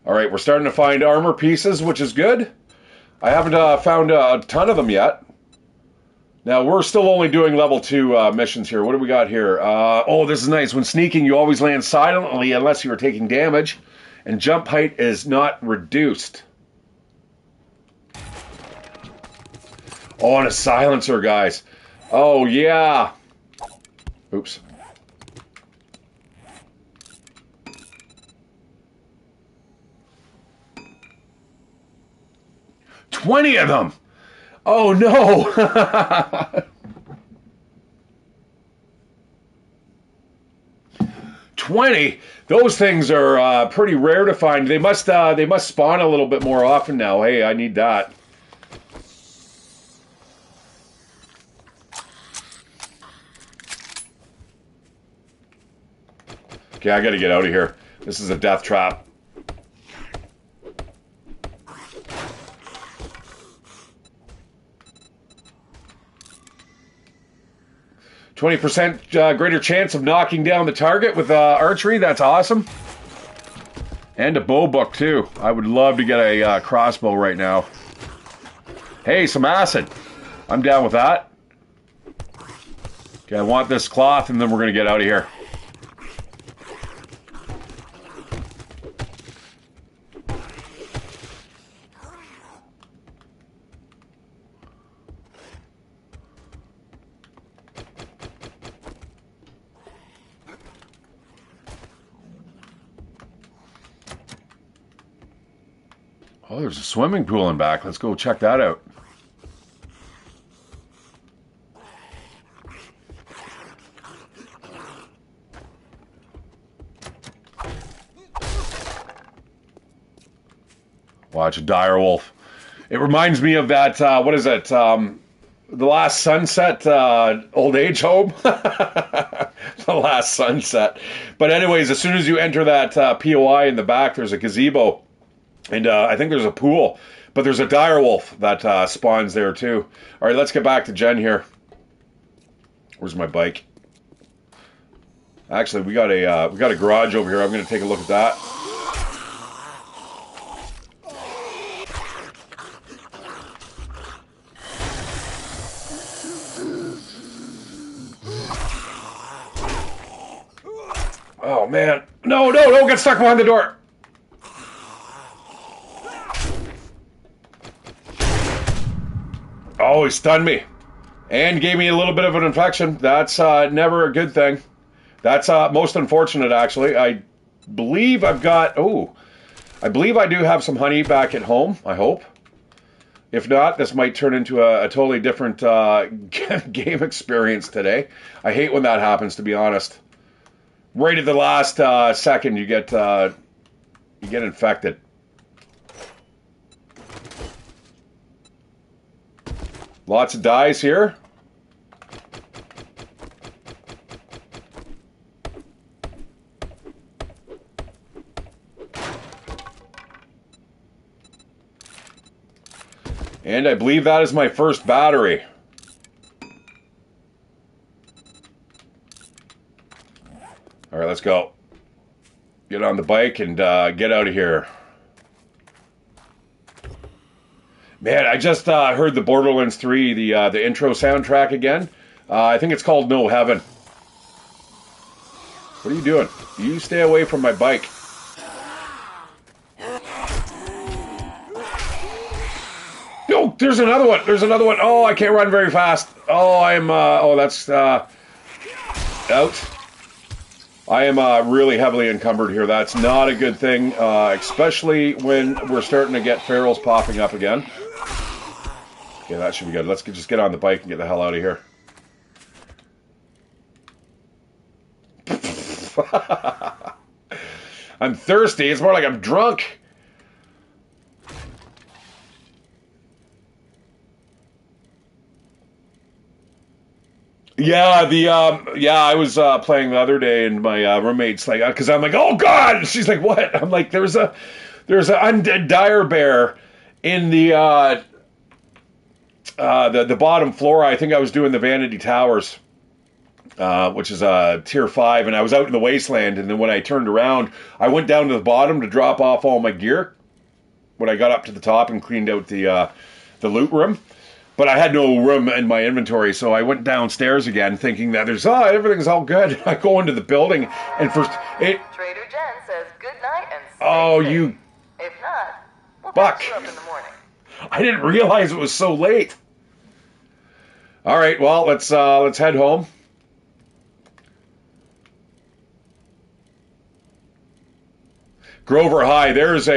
All right, we're starting to find armor pieces, which is good. I haven't found a ton of them yet. Now, we're still only doing level 2 missions here. What do we got here? Oh, this is nice. When sneaking, you always land silently unless you are taking damage. And jump height is not reduced. Oh, and a silencer, guys. Oh, yeah. Oops. "20 of them! Oh, no!" 20? Those things are pretty rare to find. They must spawn a little bit more often now. Hey, I need that. Okay, I gotta get out of here. This is a death trap. "20% greater chance of knocking down the target with archery." That's awesome. And a bow book, too. I would love to get a crossbow right now. Hey, some acid. I'm down with that. Okay, I want this cloth, and then we're going to get out of here. Oh, there's a swimming pool in back. Let's go check that out. Watch a dire wolf. It reminds me of that, what is it? The Last Sunset old age home. The Last Sunset. But anyways, as soon as you enter that POI in the back, there's a gazebo. And I think there's a pool. But there's a dire wolf that spawns there too. All right, let's get back to Jen here. Where's my bike? Actually, we got a garage over here. I'm going to take a look at that. Oh man, no, don't get stuck behind the door. Oh, he stunned me. And gave me a little bit of an infection. That's never a good thing. That's most unfortunate, actually. I believe I've got... Oh, I believe I do have some honey back at home, I hope. If not, this might turn into a totally different game experience today. I hate when that happens, to be honest. Right at the last second, you get infected. Lots of dyes here. And I believe that is my first battery. All right, let's go. Get on the bike and get out of here. Man, I just heard the Borderlands 3, the intro soundtrack again. I think it's called No Heaven. What are you doing? You stay away from my bike. No, there's another one. There's another one. Oh, I can't run very fast. Oh, that's out. I am really heavily encumbered here. That's not a good thing, especially when we're starting to get ferals popping up again. Okay, that should be good. Let's just get on the bike and get the hell out of here. I'm thirsty. It's more like I'm drunk. Yeah, I was playing the other day, and my roommate's like, because I'm like, oh god, and she's like, what? I'm like, there's an undead dire bear in the bottom floor. I think I was doing the Vanity Towers, which is tier 5, and I was out in the wasteland, and then when I turned around, I went down to the bottom to drop off all my gear. When I got up to the top and cleaned out the loot room. But I had no room in my inventory, so I went downstairs again, thinking that everything's all good. I go into the building, and first Trader Jen says good night and stay oh, safe. you If not, we'll buck! pick you up in the morning. I didn't realize it was so late. All right, well let's head home. Grover High, there is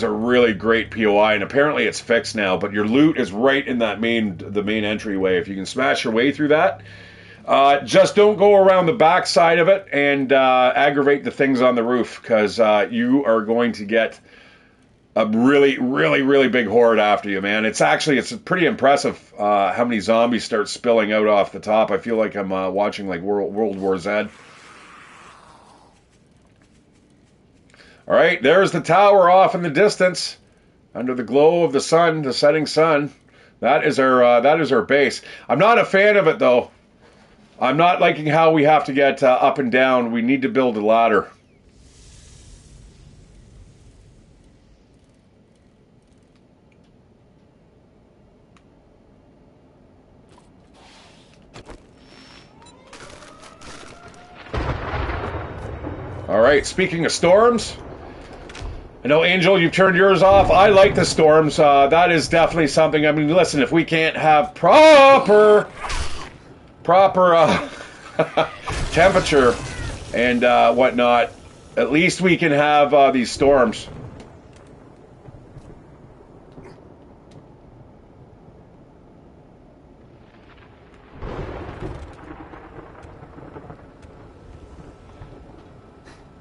a really great POI, and apparently it's fixed now. But your loot is right in the main entryway. If you can smash your way through that, just don't go around the back side of it and aggravate the things on the roof, because you are going to get a really, really, really big horde after you, man. It's pretty impressive how many zombies start spilling out off the top. I feel like I'm watching like World War Z. All right, there's the tower off in the distance, under the glow of the sun, the setting sun. That is our base. I'm not a fan of it though. I'm not liking how we have to get up and down. We need to build a ladder. All right, speaking of storms. I know, Angel, you've turned yours off. I like the storms. That is definitely something. I mean, listen, if we can't have proper temperature and whatnot, at least we can have these storms.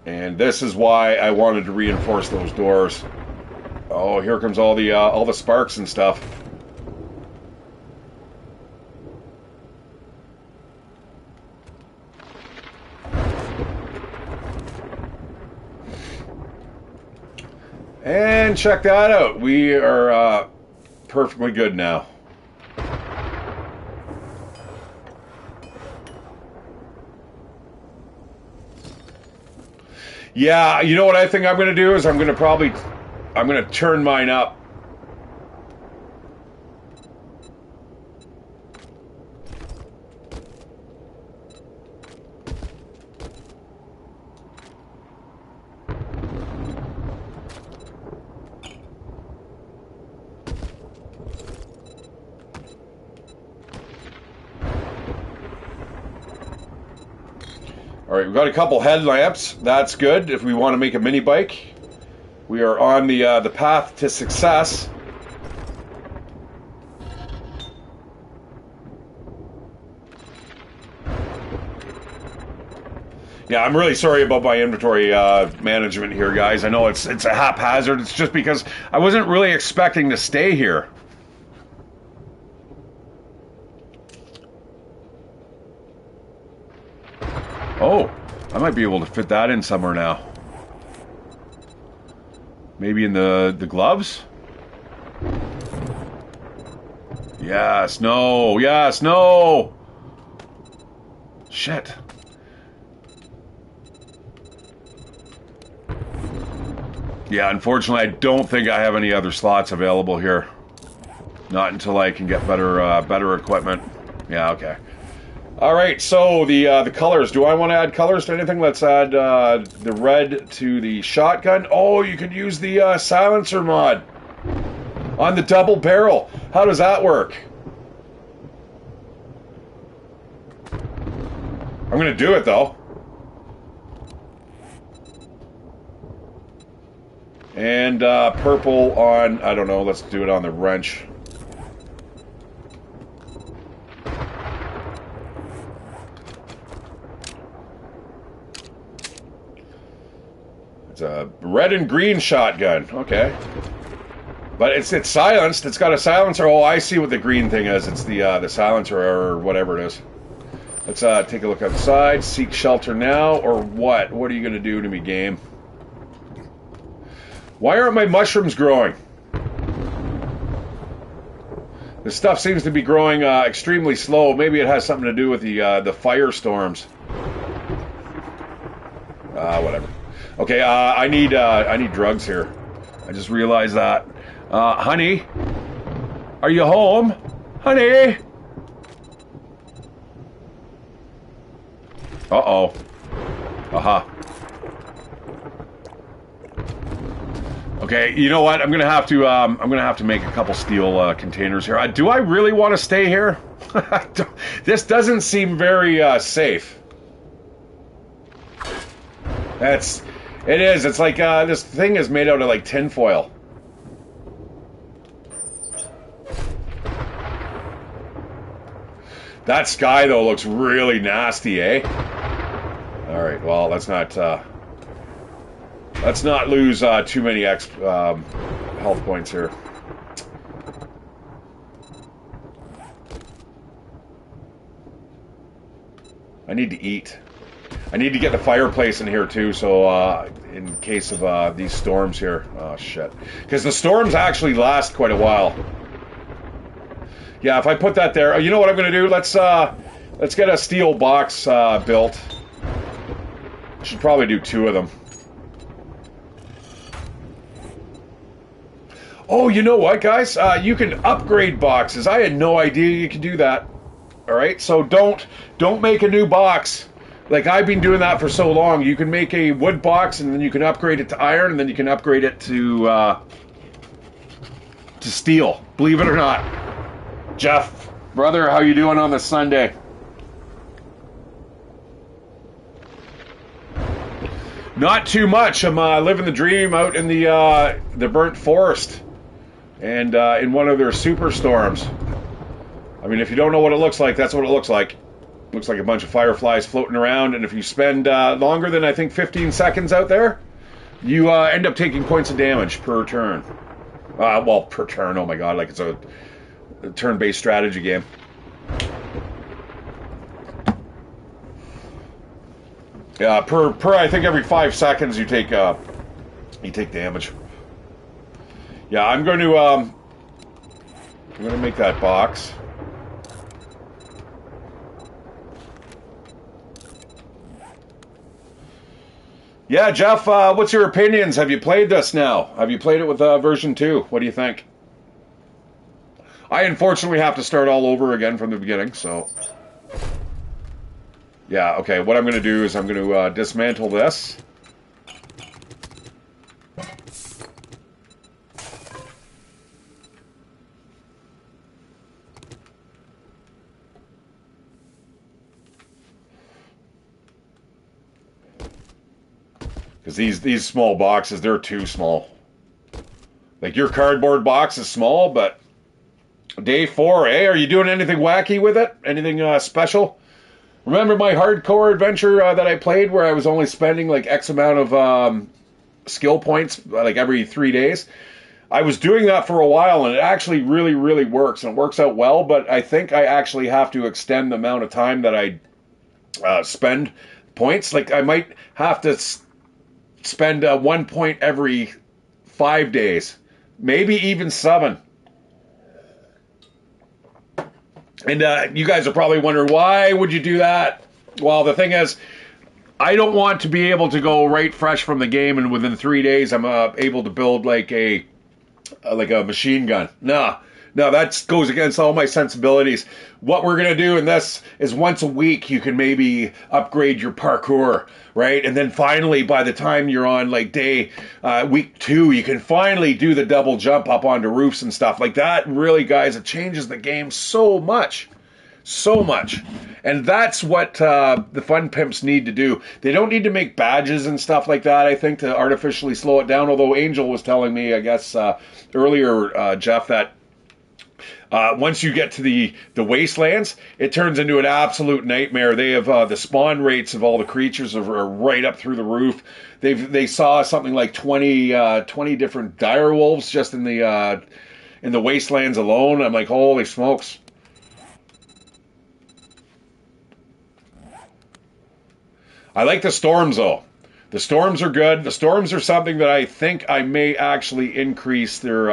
And this is why I wanted to reinforce those doors. Oh, here comes all the sparks and stuff. And check that out. We are perfectly good now. Yeah, you know what I think I'm going to do is I'm going to turn mine up. All right, we've got a couple headlamps. That's good if we want to make a mini bike. We are on the path to success. Yeah, I'm really sorry about my inventory management here, guys. I know it's a haphazard. It's just because I wasn't really expecting to stay here. Oh, I might be able to fit that in somewhere now. Maybe in the gloves? Yes, no, yes, no! Shit. Yeah, unfortunately, I don't think I have any other slots available here. Not until I can get better equipment. Yeah, okay. All right, so the colors. Do I want to add colors to anything? Let's add the red to the shotgun. Oh, you could use the silencer mod on the double barrel. How does that work? I'm going to do it, though. And purple on, I don't know, let's do it on the wrench. It's a red and green shotgun. Okay. But it's silenced. It's got a silencer. Oh, I see what the green thing is. It's the silencer or whatever it is. Let's take a look outside. Seek shelter now, or what? What are you going to do to me, game? Why aren't my mushrooms growing? This stuff seems to be growing extremely slow. Maybe it has something to do with the firestorms. Whatever. Okay, I need drugs here. I just realized that. Honey, are you home? Honey. Uh-oh. Aha. Okay, you know what? I'm gonna have to make a couple steel containers here. Do I really want to stay here? This doesn't seem very safe. It is. It's like this thing is made out of like tinfoil. That sky though looks really nasty, eh? All right. Well, let's not lose too many health points here. I need to eat. I need to get the fireplace in here too, so in case of these storms here. Oh shit! Because the storms actually last quite a while. Yeah, if I put that there, you know what I'm going to do? Let's get a steel box built. Should probably do 2 of them. Oh, you know what, guys? You can upgrade boxes. I had no idea you could do that. All right, so don't make a new box. Like I've been doing that for so long. You can make a wood box, and then you can upgrade it to iron, and then you can upgrade it to steel. Believe it or not. Jeff, brother, how you doing on this Sunday? Not too much. I'm living the dream out in the burnt forest, and in one of their superstorms. I mean, if you don't know what it looks like, that's what it looks like. Looks like a bunch of fireflies floating around, and if you spend longer than I think 15 seconds out there, you end up taking points of damage per turn. Well, per turn. Oh my god, like it's a turn-based strategy game. Yeah, per I think every 5 seconds you take damage. Yeah, I'm going to make that box. Yeah, Jeff, what's your opinions? Have you played this now? Have you played it with version 2? What do you think? I unfortunately have to start all over again from the beginning, so... Yeah, okay, what I'm going to do is I'm going to dismantle this. Because these small boxes, they're too small. Like your cardboard box is small, but... Day 4, eh? Are you doing anything wacky with it? Anything special? Remember my hardcore adventure that I played where I was only spending like X amount of skill points like every 3 days? I was doing that for a while, and it actually really, really works. And it works out well, but I think I actually have to extend the amount of time that I spend points. Like I might have to spend 1 point every 5 days. Maybe even 7. And you guys are probably wondering, why would you do that? Well, the thing is, I don't want to be able to go right fresh from the game and within 3 days I'm able to build like a machine gun. No, that goes against all my sensibilities. What we're going to do in this is once a week you can maybe upgrade your parkour, right? And then finally, by the time you're on like week 2, you can finally do the double jump up onto roofs and stuff like that. Really, guys, it changes the game so much. So much. And that's what the fun pimps need to do. They don't need to make badges and stuff like that, I think, to artificially slow it down. Although Angel was telling me, I guess, earlier, Jeff, that once you get to the wastelands, it turns into an absolute nightmare. They have the spawn rates of all the creatures are right up through the roof. They saw something like 20 different dire wolves just in the wastelands alone. I'm like, holy smokes. I like the storms, though. The storms are good. The storms are something that I think I may actually increase their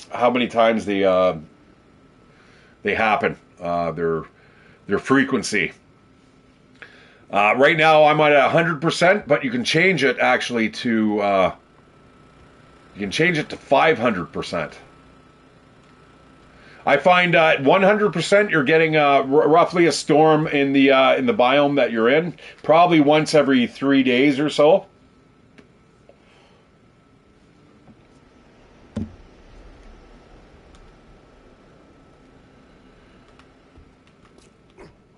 how many times they happen, their frequency. Right now I'm at 100%, but you can change it actually to 500%. I find at 100% you're getting roughly a storm in the biome that you're in, probably once every 3 days or so.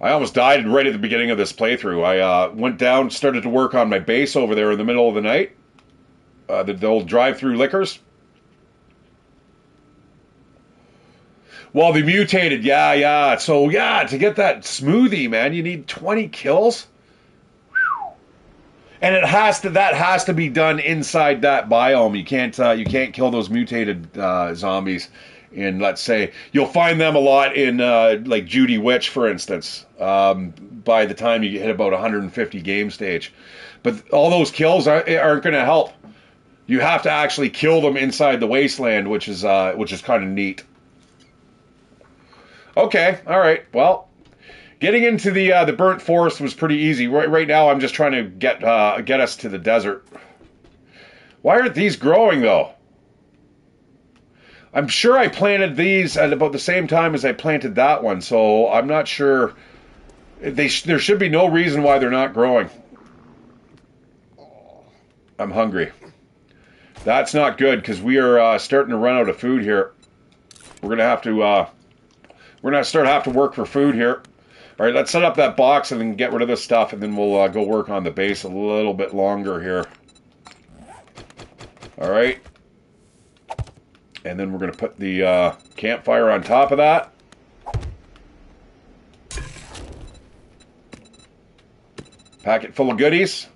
I almost died right at the beginning of this playthrough. I went down, started to work on my base over there in the middle of the night. The old drive-through liquors. Well, they mutated. Yeah. So, yeah, to get that smoothie, man, you need 20 kills. And that has to be done inside that biome. You can't kill those mutated zombies. In, let's say, you'll find them a lot in like Judy Witch, for instance, by the time you hit about 150 game stage. But all those kills aren't going to help. You have to actually kill them inside the wasteland, which is kind of neat. Okay, all right. Well, getting into the burnt forest was pretty easy. Right now, I'm just trying to get us to the desert. Why aren't these growing though? I'm sure I planted these at about the same time as I planted that one, so I'm not sure. There should be no reason why they're not growing. I'm hungry. That's not good because we are starting to run out of food here. We're gonna have to work for food here. All right, let's set up that box and then get rid of this stuff, and then we'll go work on the base a little bit longer here. All right. And then we're going to put the campfire on top of that. Packet full of goodies.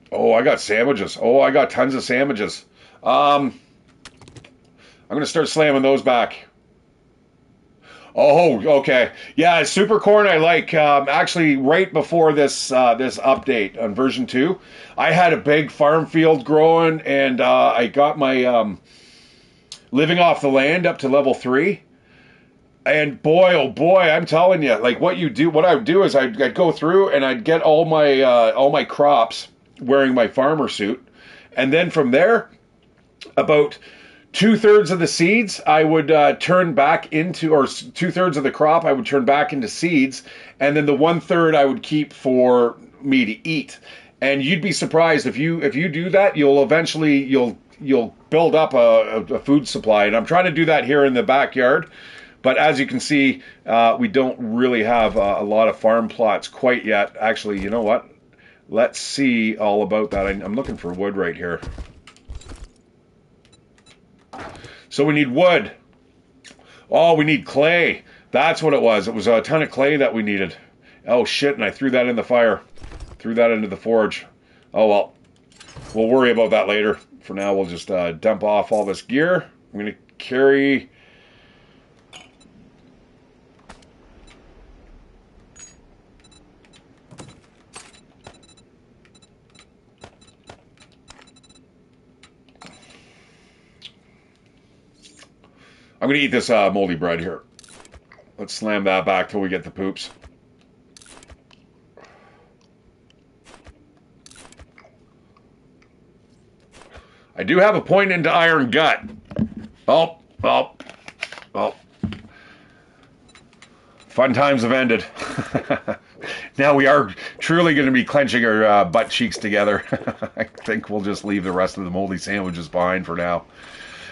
Oh, I got sandwiches. Oh, I got tons of sandwiches. I'm going to start slamming those back. Oh, okay. Yeah, super corn I like. Actually, right before this update on version 2, I had a big farm field growing, and I got my living off the land up to level 3. And boy, oh boy, I'm telling you, like what I would do is I'd go through and I'd get all my crops wearing my farmer suit, and then from there, about 2/3 of the seeds I would turn back into, or 2/3 of the crop I would turn back into seeds, and then the 1/3 I would keep for me to eat. And you'd be surprised if you do that, you'll eventually build up a food supply. And I'm trying to do that here in the backyard, but as you can see, we don't really have a lot of farm plots quite yet. Actually, you know what? Let's see all about that. I'm looking for wood right here. So we need wood. Oh, we need clay. That's what it was. It was a ton of clay that we needed. Oh, shit, and I threw that in the fire. Threw that into the forge. Oh, well. We'll worry about that later. For now, we'll just dump off all this gear. I'm going to carry... I'm going to eat this moldy bread here. Let's slam that back till we get the poops. I do have a point into iron gut. Oh. Fun times have ended. Now we are truly going to be clenching our butt cheeks together. I think we'll just leave the rest of the moldy sandwiches behind for now.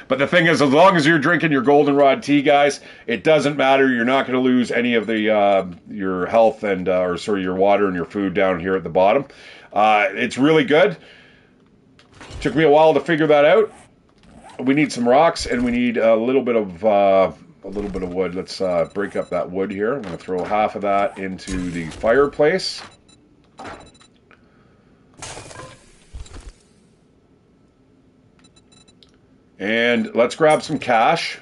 But the thing is, as long as you're drinking your goldenrod tea, guys, it doesn't matter. You're not going to lose any of the your health and your water and your food down here at the bottom. It's really good. Took me a while to figure that out. We need some rocks and we need a little bit of wood. Let's break up that wood here. I'm going to throw half of that into the fireplace. And let's grab some cash.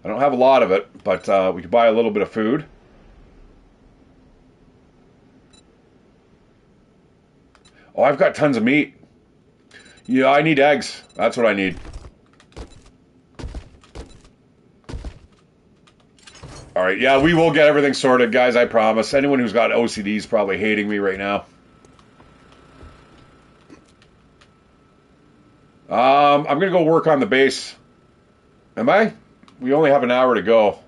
I don't have a lot of it, but we could buy a little bit of food. Oh, I've got tons of meat. Yeah, I need eggs. That's what I need. All right, yeah, we will get everything sorted, guys, I promise. Anyone who's got OCD is probably hating me right now. I'm going to go work on the base. Am I? We only have an hour to go.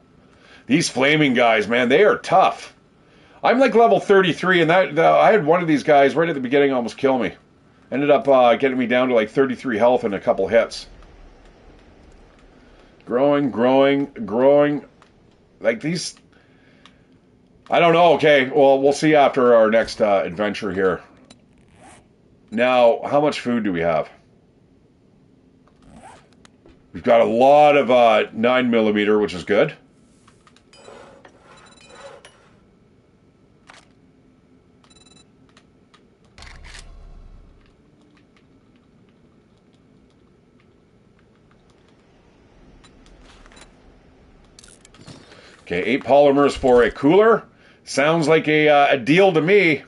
These flaming guys, man, they are tough. I'm like level 33, and I had one of these guys right at the beginning almost kill me. Ended up getting me down to like 33 health and a couple hits. Growing. Like these... I don't know. Okay, well, we'll see after our next adventure here. Now, how much food do we have? We've got a lot of 9mm, which is good. Okay, 8 polymers for a cooler. Sounds like a deal to me.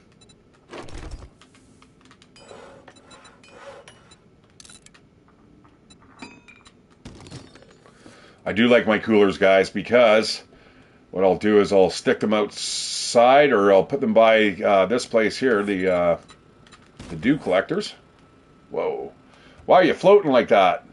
I do like my coolers, guys, because what I'll do is I'll stick them outside, or I'll put them by this place here, the dew collectors. Whoa. Why are you floating like that?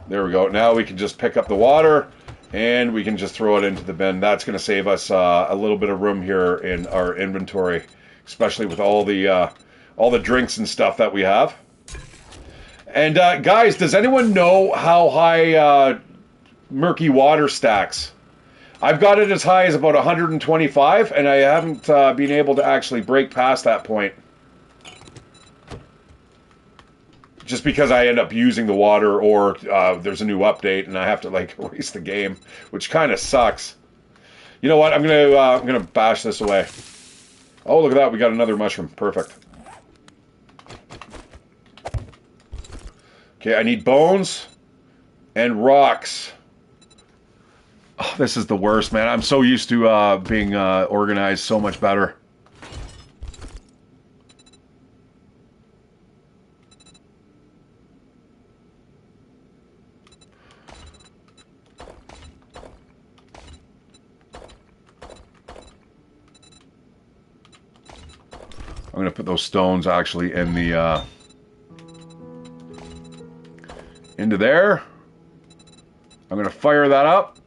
There we go. Now we can just pick up the water, and we can just throw it into the bin. That's going to save us a little bit of room here in our inventory, especially with all the drinks and stuff that we have. And guys, does anyone know how high murky water stacks? I've got it as high as about 125, and I haven't been able to actually break past that point. Just because I end up using the water, or there's a new update and I have to like erase the game, which kind of sucks. You know what? I'm gonna bash this away. Oh, look at that! We got another mushroom. Perfect. Okay, I need bones and rocks. Oh, this is the worst, man. I'm so used to being organized so much better. I'm going to put those stones actually in the into there. I'm going to fire that up.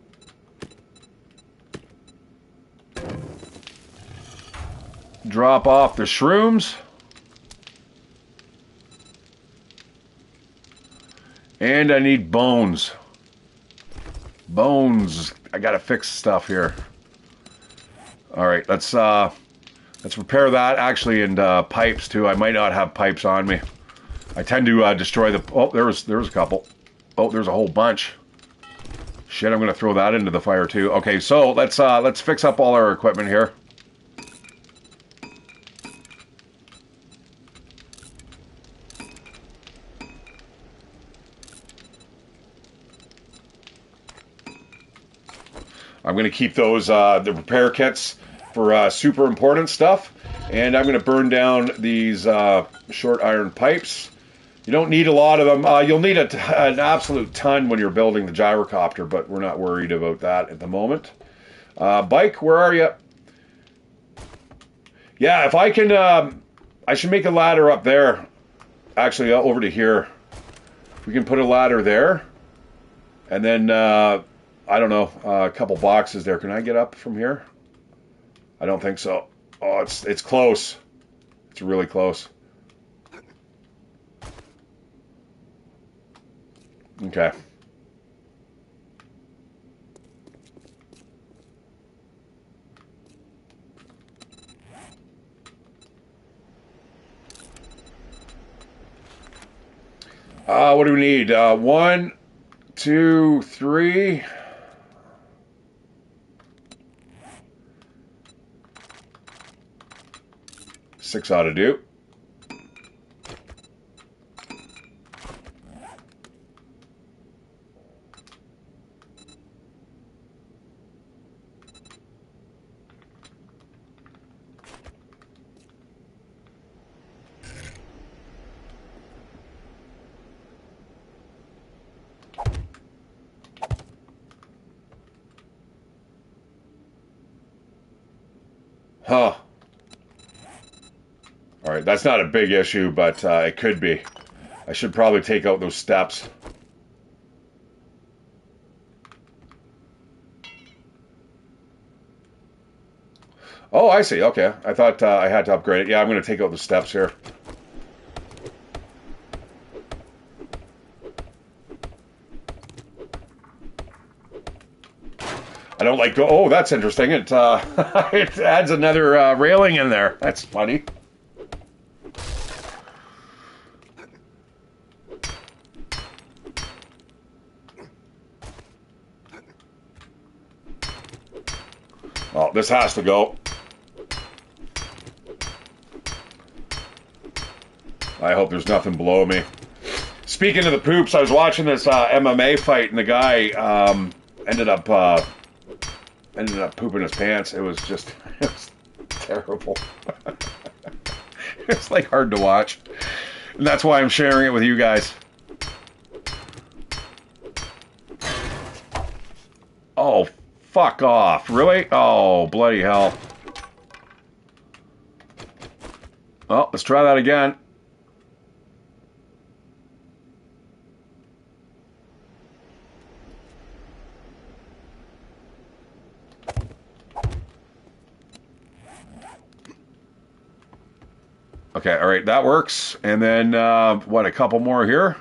Drop off the shrooms. And I need bones. Bones. I got to fix stuff here. All right, let's repair that actually, and pipes too. I might not have pipes on me. I tend to destroy the... Oh, there was a couple. Oh, there's a whole bunch. Shit, I'm going to throw that into the fire too. Okay, so let's fix up all our equipment here. I'm going to keep those the repair kits for super important stuff, and I'm going to burn down these short iron pipes. You don't need a lot of them. You'll need an absolute ton when you're building the gyrocopter, but we're not worried about that at the moment. Bike, where are you? Yeah, if I can, I should make a ladder up there. Actually, over to here. We can put a ladder there, and then I don't know, a couple boxes there. Can I get up from here? I don't think so. Oh, it's close. It's really close. Okay. What do we need? 1, 2, 3. Six ought to do. Huh. Alright, that's not a big issue, but it could be. I should probably take out those steps. Oh, I see. Okay. I thought I had to upgrade it. Yeah, I'm going to take out the steps here. I don't like... Oh, that's interesting. It, it adds another railing in there. That's funny. Oh, this has to go. I hope there's nothing below me. Speaking of the poops, I was watching this MMA fight, and the guy ended up pooping his pants. It was just, it was terrible. It's like hard to watch, and that's why I'm sharing it with you guys. Oh, fuck off! Really? Oh, bloody hell! Well, let's try that again. Okay, all right, that works. And then, what, a couple more here?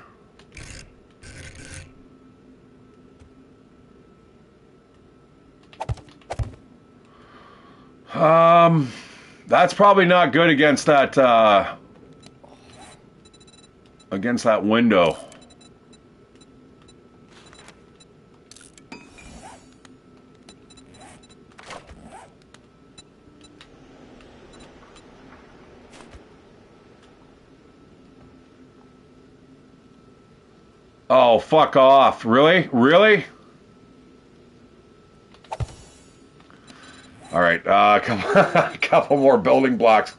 That's probably not good against that window. Oh, fuck off. Really? Really? All right, a couple more building blocks.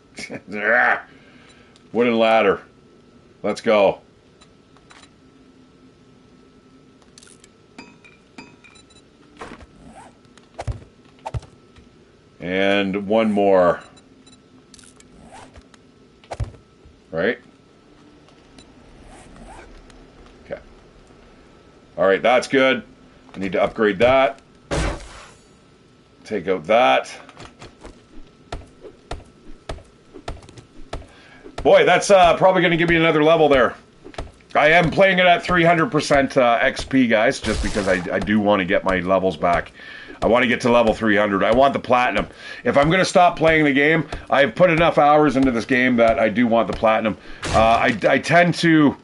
Wooden ladder. Let's go. And one more. Right? Okay. All right, that's good. I need to upgrade that. Take out that. Boy, that's probably going to give me another level there. I am playing it at 300% XP, guys, just because I do want to get my levels back. I want to get to level 300. I want the platinum. If I'm going to stop playing the game, I've put enough hours into this game that I do want the platinum. I tend to...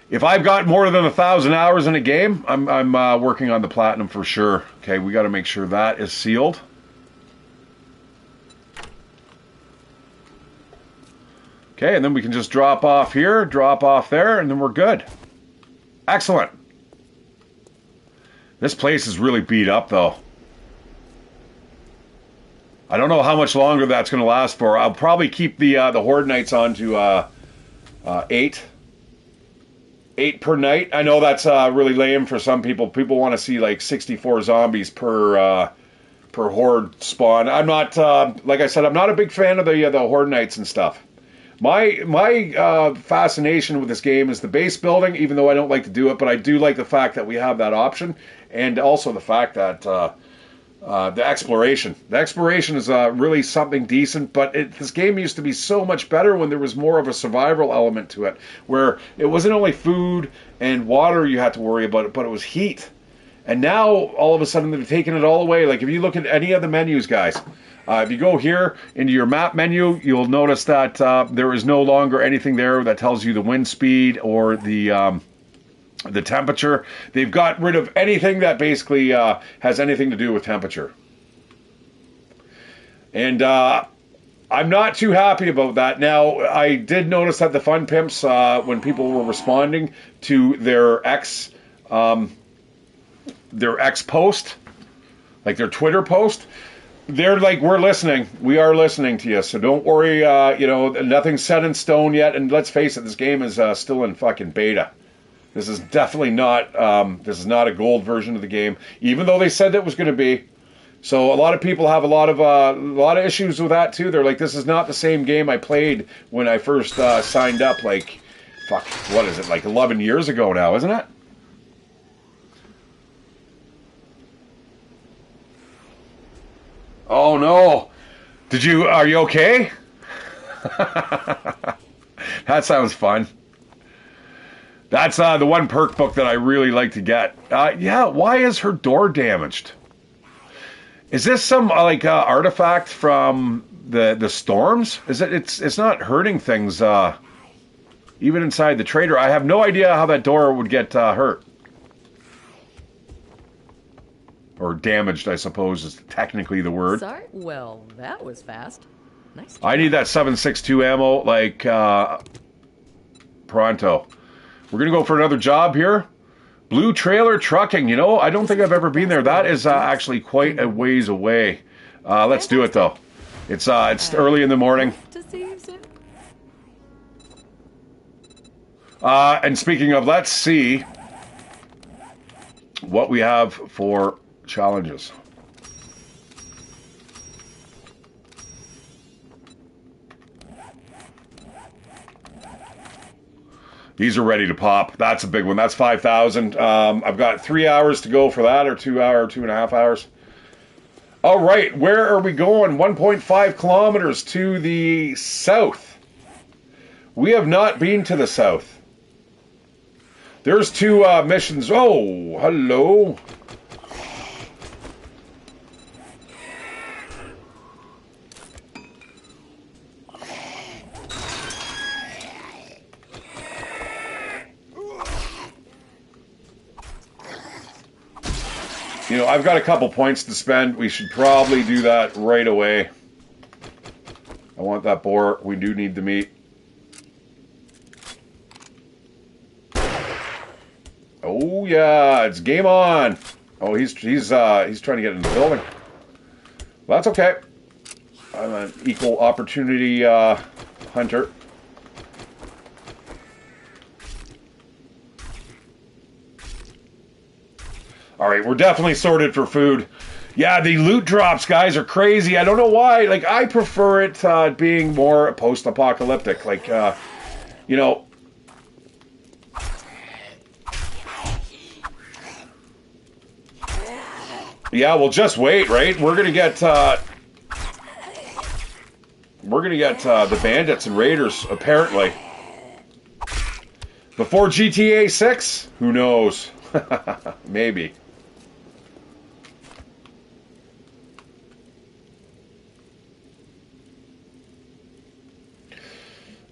if I've got more than 1,000 hours in a game, I'm working on the platinum for sure. Okay, we got to make sure that is sealed. Okay, and then we can just drop off here, drop off there, and then we're good. Excellent. This place is really beat up, though. I don't know how much longer that's going to last for. I'll probably keep the Horde Nights on to 8. 8 per night. I know that's really lame for some people. People want to see like 64 zombies per horde spawn. I'm not, like I said, I'm not a big fan of the Horde Nights and stuff. My fascination with this game is the base building, even though I don't like to do it, but I do like the fact that we have that option, and also the fact that the exploration. The exploration is really something decent, but this game used to be so much better when there was more of a survival element to it, where it wasn't only food and water you had to worry about, but it was heat. And now, all of a sudden, they've taken it all away. Like, if you look at any of the menus, guys, if you go here into your map menu, you'll notice that there is no longer anything there that tells you the wind speed or the temperature. They've got rid of anything that basically has anything to do with temperature. And I'm not too happy about that. Now, I did notice that the Fun Pimps, when people were responding to their ex post, like their Twitter post, they're like, we're listening. We are listening to you. So don't worry, nothing's set in stone yet. And let's face it, this game is still in fucking beta. This is definitely not, this is not a gold version of the game. Even though they said it was going to be, So a lot of people have a lot of issues with that too. They're like, this is not the same game I played when I first signed up. Like, fuck, what is it? Like 11 years ago now, isn't it? Oh no! Are you okay? That sounds fun. That's the one perk book that I really like to get. Yeah, why is her door damaged? Is this some like artifact from the storms? Is it? It's not hurting things even inside the trader. I have no idea how that door would get hurt or damaged. I suppose is technically the word. Sorry. Well, that was fast. Nice. I need that 7.62 ammo like pronto. We're gonna go for another job here. Blue Trailer Trucking, you know, I don't think I've ever been there. That is actually quite a ways away. Let's do it, though. It's early in the morning. To see you soon. And speaking of, let's see what we have for challenges. These are ready to pop. That's a big one. That's 5,000. I've got 3 hours to go for that, or 2.5 hours. All right, where are we going? 1.5 kilometers to the south. We have not been to the south. There's 2 missions. Oh, hello. You know, I've got a couple points to spend. We should probably do that right away. I want that boar. We do need the meat. Oh yeah, it's game on. Oh, he's trying to get in the building. Well, that's okay. I'm an equal opportunity hunter. All right, we're definitely sorted for food. Yeah, the loot drops, guys, are crazy. I don't know why. Like, I prefer it being more post-apocalyptic. Like, you know. Yeah, well, just wait, right? We're gonna get the bandits and raiders, apparently. Before GTA 6? Who knows? Maybe.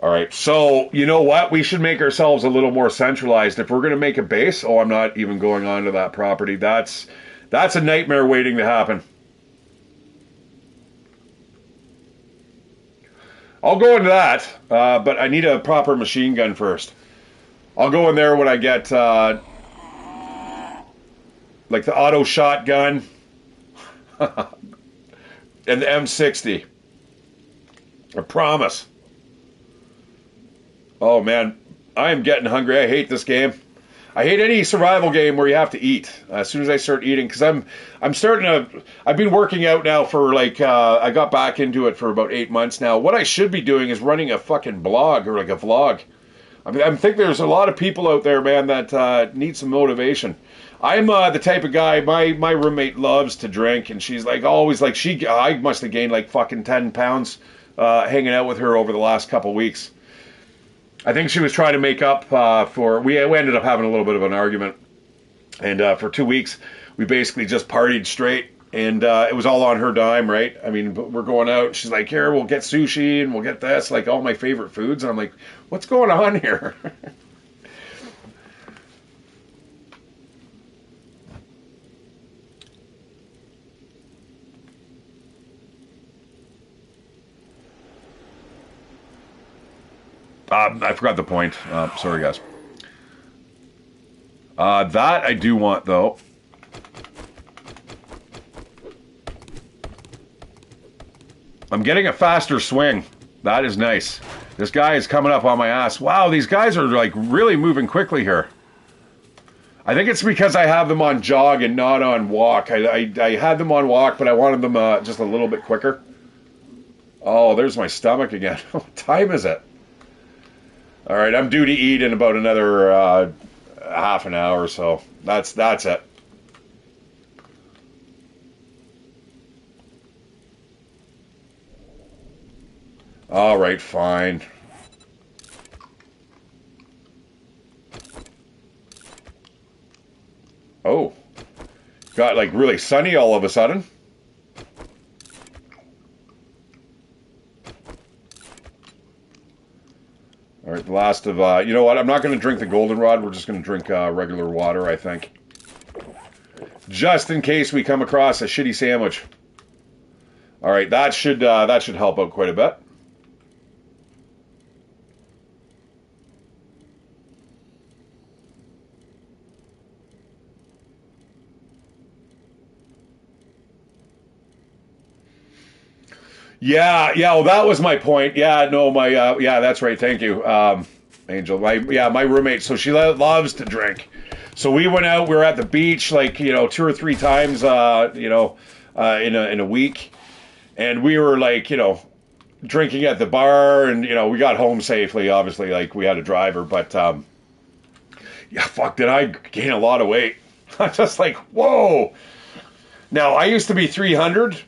All right, so you know what? We should make ourselves a little more centralized. If we're going to make a base, oh, I'm not even going onto that property. That's a nightmare waiting to happen. I'll go into that, but I need a proper machine gun first. I'll go in there when I get like the auto shotgun and the M60. I promise. Oh man, I am getting hungry. I hate this game. I hate any survival game where you have to eat. As soon as I start eating, because I'm starting to. I've been working out now for like I got back into it for about 8 months now. What I should be doing is running a fucking blog or like a vlog. I mean, I think there's a lot of people out there, man, that need some motivation. I'm the type of guy. My roommate loves to drink, and she's like always like I must have gained like fucking 10 pounds hanging out with her over the last couple weeks. I think she was trying to make up for... We ended up having a little bit of an argument. And for 2 weeks, we basically just partied straight. And it was all on her dime, right? I mean, we're going out. She's like, here, we'll get sushi and we'll get this. Like, all my favorite foods. And I'm like, what's going on here? I forgot the point. Sorry, guys. That I do want, though. I'm getting a faster swing. That is nice. This guy is coming up on my ass. Wow, these guys are like really moving quickly here. I think it's because I have them on jog and not on walk. I had them on walk, but I wanted them just a little bit quicker. Oh, there's my stomach again. What time is it? All right, I'm due to eat in about another half an hour or so. That's it. All right, fine. Oh, got like really sunny all of a sudden. All right, the last of, you know what? I'm not going to drink the goldenrod. We're just going to drink regular water, I think. Just in case we come across a shitty sandwich. All right, that should help out quite a bit. Yeah, well, that was my point. Yeah, no, yeah, that's right. Thank you, Angel. My roommate. So she loves to drink. So we went out. We were at the beach, like 2 or 3 times, in a week, and we were like, drinking at the bar, and we got home safely. Obviously, like we had a driver, but yeah, fuck, did I gain a lot of weight? I'm just like, whoa. Now I used to be 300.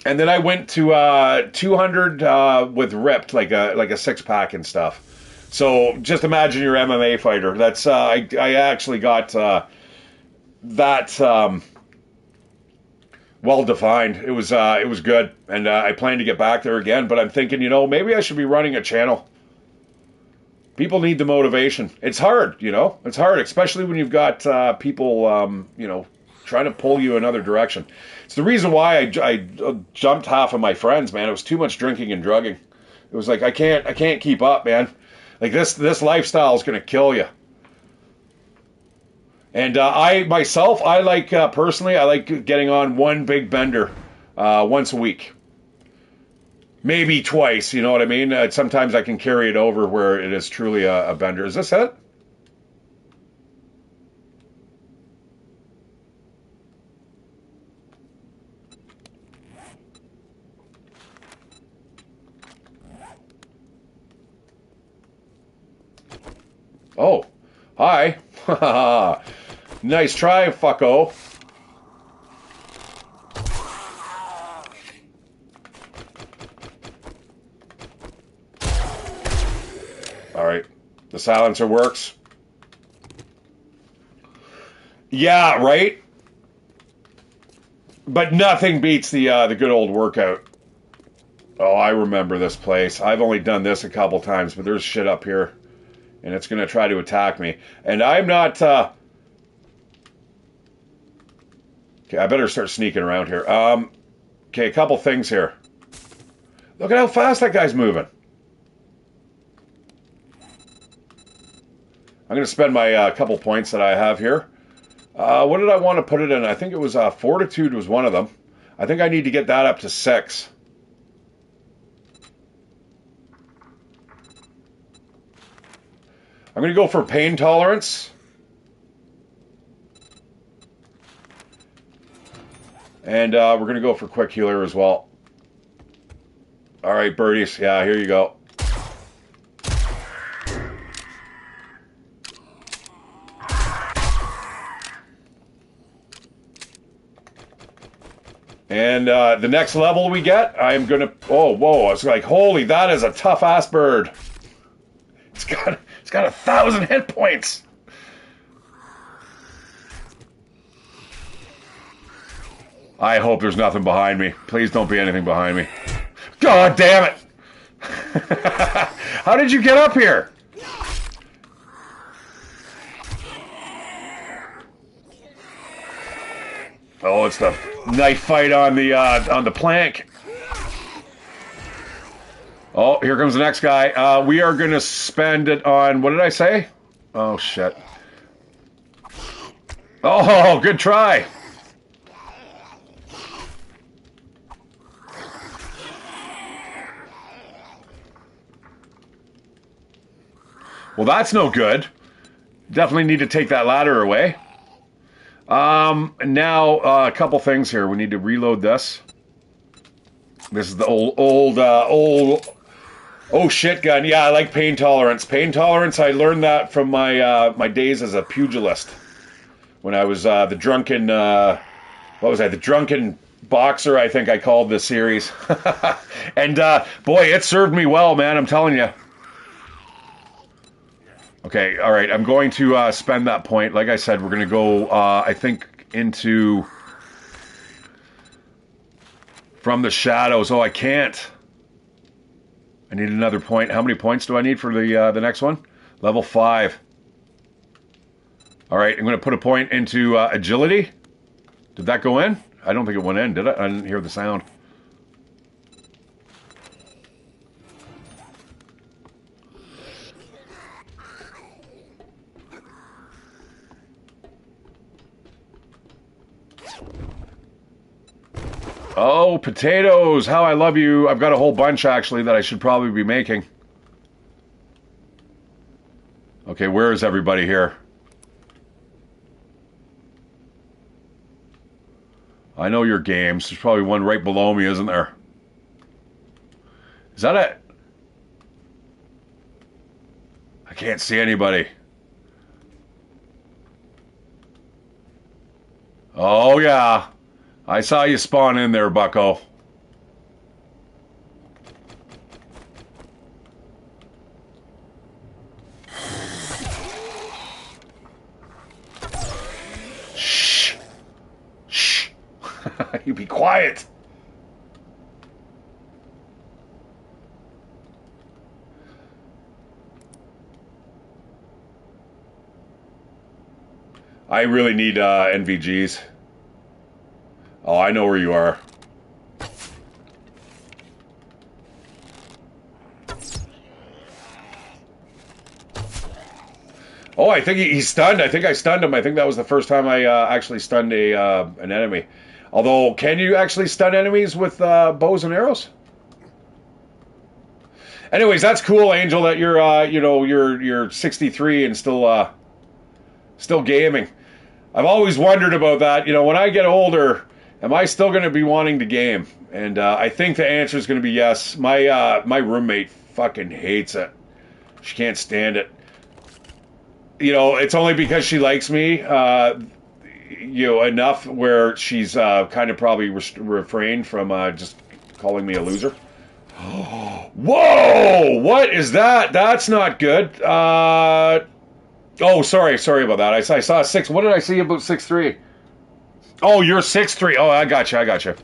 And then I went to 200 with ripped, like a 6-pack and stuff. So just imagine your MMA fighter. That's I actually got that well defined. It was good, and I plan to get back there again. But I'm thinking, maybe I should be running a channel. People need the motivation. It's hard, It's hard, especially when you've got people, trying to pull you another direction. It's the reason why I jumped half of my friends, man. It was too much drinking and drugging. It was like I can't keep up, man. Like this lifestyle is going to kill you. And I myself, I like personally, I like getting on one big bender once a week, maybe twice. You know what I mean? Sometimes I can carry it over where it is truly a bender. Is this it? Oh, hi. Nice try, fucko. All right, the silencer works. Yeah, right. But nothing beats the good old workout. Oh, I remember this place. I've only done this a couple times, but there's shit up here. And it's going to try to attack me. And I'm not... Okay, I better start sneaking around here. Okay, a couple things here. Look at how fast that guy's moving. I'm going to spend my couple points that I have here. What did I want to put it in? I think it was Fortitude was one of them. I think I need to get that up to 6. I'm going to go for pain tolerance. And we're going to go for quick healer as well. All right, birdies. Yeah, here you go. And the next level we get, I'm going to... Oh, whoa. I was like, holy, that is a tough-ass bird. It's got 1,000 hit points. I hope there's nothing behind me. Please don't be anything behind me. God damn it! How did you get up here? Oh, it's the knife fight on the plank. Oh, here comes the next guy. We are going to spend it on... What did I say? Oh, shit. Oh, good try. Well, that's no good. Definitely need to take that ladder away. Now, a couple things here. We need to reload this. This is the old, oh shit gun. Yeah, I like pain tolerance. Pain tolerance, I learned that from my days as a pugilist. When I was the drunken, what was I? The drunken boxer, I think I called this series. And boy, it served me well, man, I'm telling you. Okay, all right, I'm going to spend that point. Like I said, we're going to go, I think, into... From the shadows. Oh, I can't. I need another point. How many points do I need for the next one? Level 5. All right, I'm going to put a point into agility. Did that go in? I don't think it went in, did it? I didn't hear the sound. Oh, potatoes! How I love you. I've got a whole bunch, actually, that I should probably be making. Okay, where is everybody here? I know your games. There's probably one right below me, isn't there? Is that it? I can't see anybody. Oh, yeah. I saw you spawn in there, bucko. Shh. Shh. You be quiet. I really need NVGs. Oh, I know where you are. Oh, I think he's stunned. I think I stunned him. I think that was the first time I actually stunned an enemy. Although, can you actually stun enemies with bows and arrows? Anyways, that's cool, Angel. That you're you're 63 and still gaming. I've always wondered about that. You know, when I get older, am I still going to be wanting to game? And I think the answer is going to be yes. My roommate fucking hates it. She can't stand it. You know, it's only because she likes me, enough where she's kind of probably refrained from just calling me a loser. Whoa! What is that? That's not good. Oh, sorry about that. I saw a 6. What did I see about 6'3"? Oh, you're 6'3". Oh, I got you.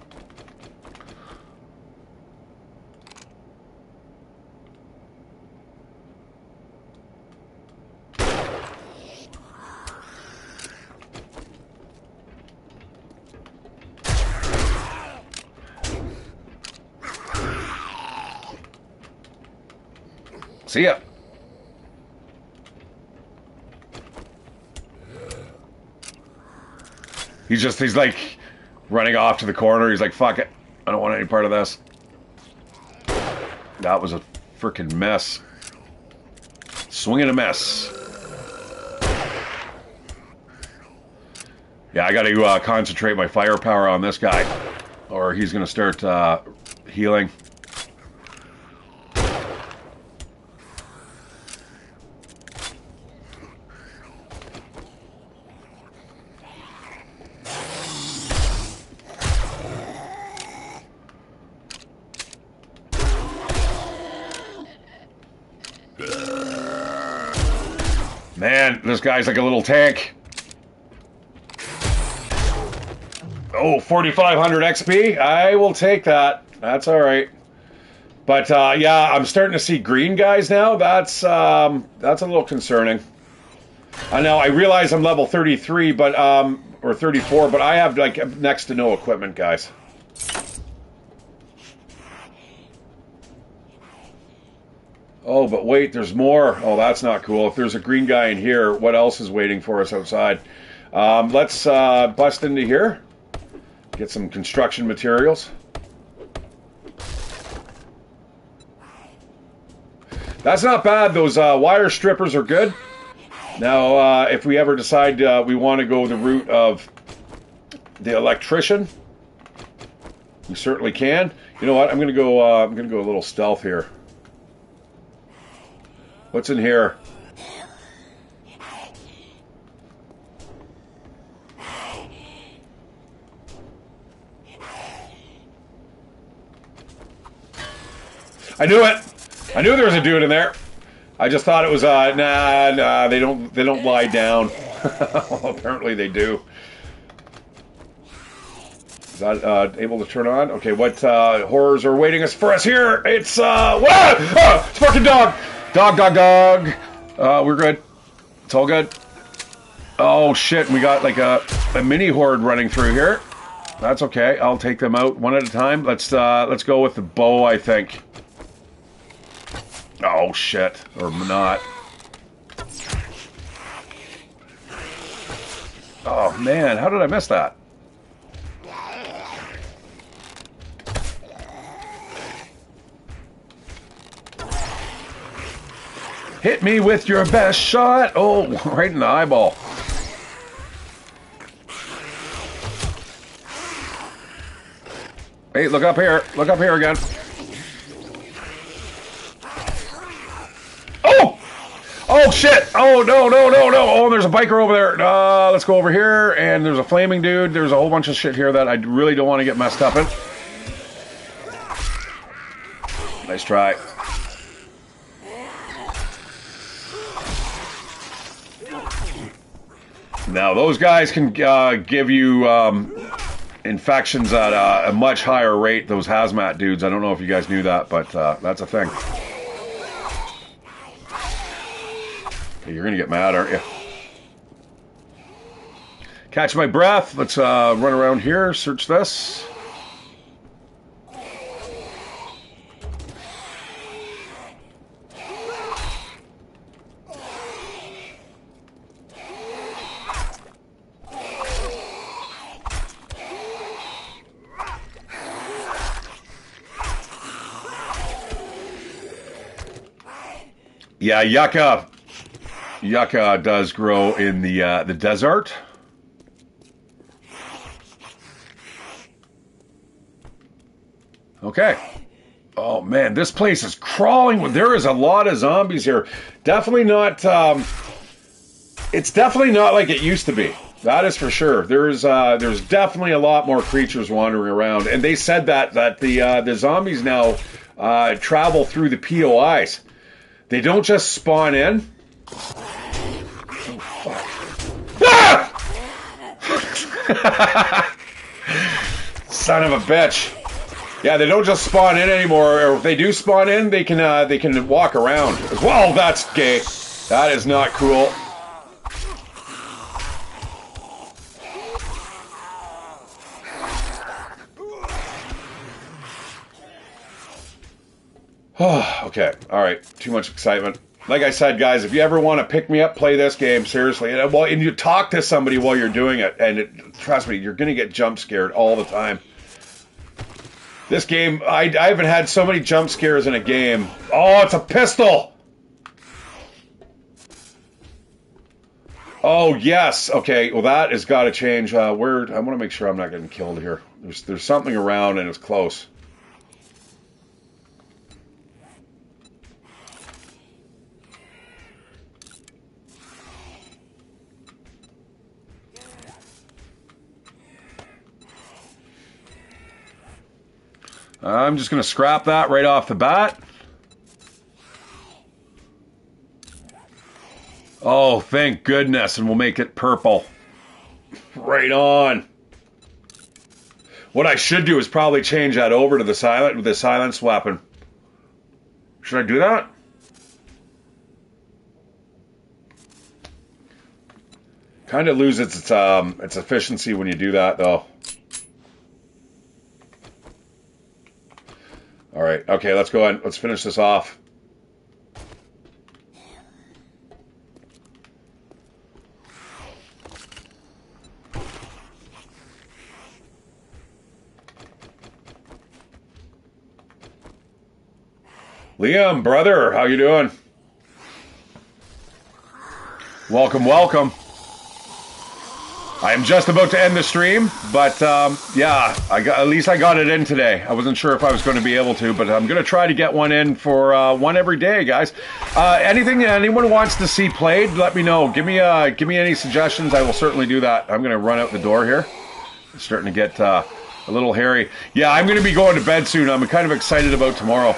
See ya. He's like running off to the corner. He's like, fuck it. I don't want any part of this. That was a freaking mess. Swing and a miss. Yeah, I got to concentrate my firepower on this guy, or he's going to start healing. Man, this guy's like a little tank. Oh, 4,500 XP? I will take that. That's all right. But, yeah, I'm starting to see green guys now. That's a little concerning. I know, I realize I'm level 33, but, or 34, but I have, like, next to no equipment, guys. Oh, but wait, there's more. Oh, that's not cool. If there's a green guy in here, what else is waiting for us outside? Let's bust into here. Get some construction materials. That's not bad. Those wire strippers are good. Now, if we ever decide we want to go the route of the electrician. We certainly can. You know what? I'm gonna go a little stealth here. What's in here? I knew it. I knew there was a dude in there. I just thought it was nah. They don't lie down. Apparently they do. Is that able to turn on? Okay, what horrors are waiting us for us here? It's it's fucking dog. Dog. We're good. It's all good. Oh shit, we got like a mini horde running through here. That's okay. I'll take them out one at a time. Let's go with the bow, I think. Oh shit, or not. Oh man, how did I miss that? Hit me with your best shot. Oh, right in the eyeball. Hey, look up here. Look up here again. Oh! Oh, shit! Oh, no. Oh, there's a biker over there. Let's go over here, and there's a flaming dude. There's a whole bunch of shit here that I really don't want to get messed up in. Nice try. Now, those guys can give you infections at a much higher rate, those hazmat dudes. I don't know if you guys knew that, but that's a thing. You're going to get mad, aren't you? Catch my breath. Let's run around here, search this. Yeah, yucca does grow in the desert. Okay. Oh man, this place is crawling. There is a lot of zombies here. Definitely not. It's definitely not like it used to be. That is for sure. There's definitely a lot more creatures wandering around, and they said that the zombies now travel through the POIs. They don't just spawn in. Ah! Son of a bitch. Yeah, they don't just spawn in anymore. Or if they do spawn in, they can walk around. Whoa, that's gay. That is not cool. Okay, alright, too much excitement. Like I said, guys, if you ever want to pick me up, play this game, seriously. And you talk to somebody while you're doing it, and trust me, you're going to get jump scared all the time. This game, I haven't had so many jump scares in a game. Oh, it's a pistol! Oh, yes. Okay, well, that has got to change. I want to make sure I'm not getting killed here. There's something around, and it's close. I'm just going to scrap that right off the bat. Oh, thank goodness, and we'll make it purple. Right on. What I should do is probably change that over to the silence weapon. Should I do that? Kind of loses its efficiency when you do that, though. All right, okay, let's go ahead. Let's finish this off. Liam, brother, how you doing? Welcome, welcome. I'm just about to end the stream, but yeah, at least I got it in today. I wasn't sure if I was going to be able to, but I'm going to try to get one in for one every day, guys. Anything anyone wants to see played, let me know. Give me any suggestions. I will certainly do that. I'm going to run out the door here. It's starting to get a little hairy. Yeah, I'm going to be going to bed soon. I'm kind of excited about tomorrow.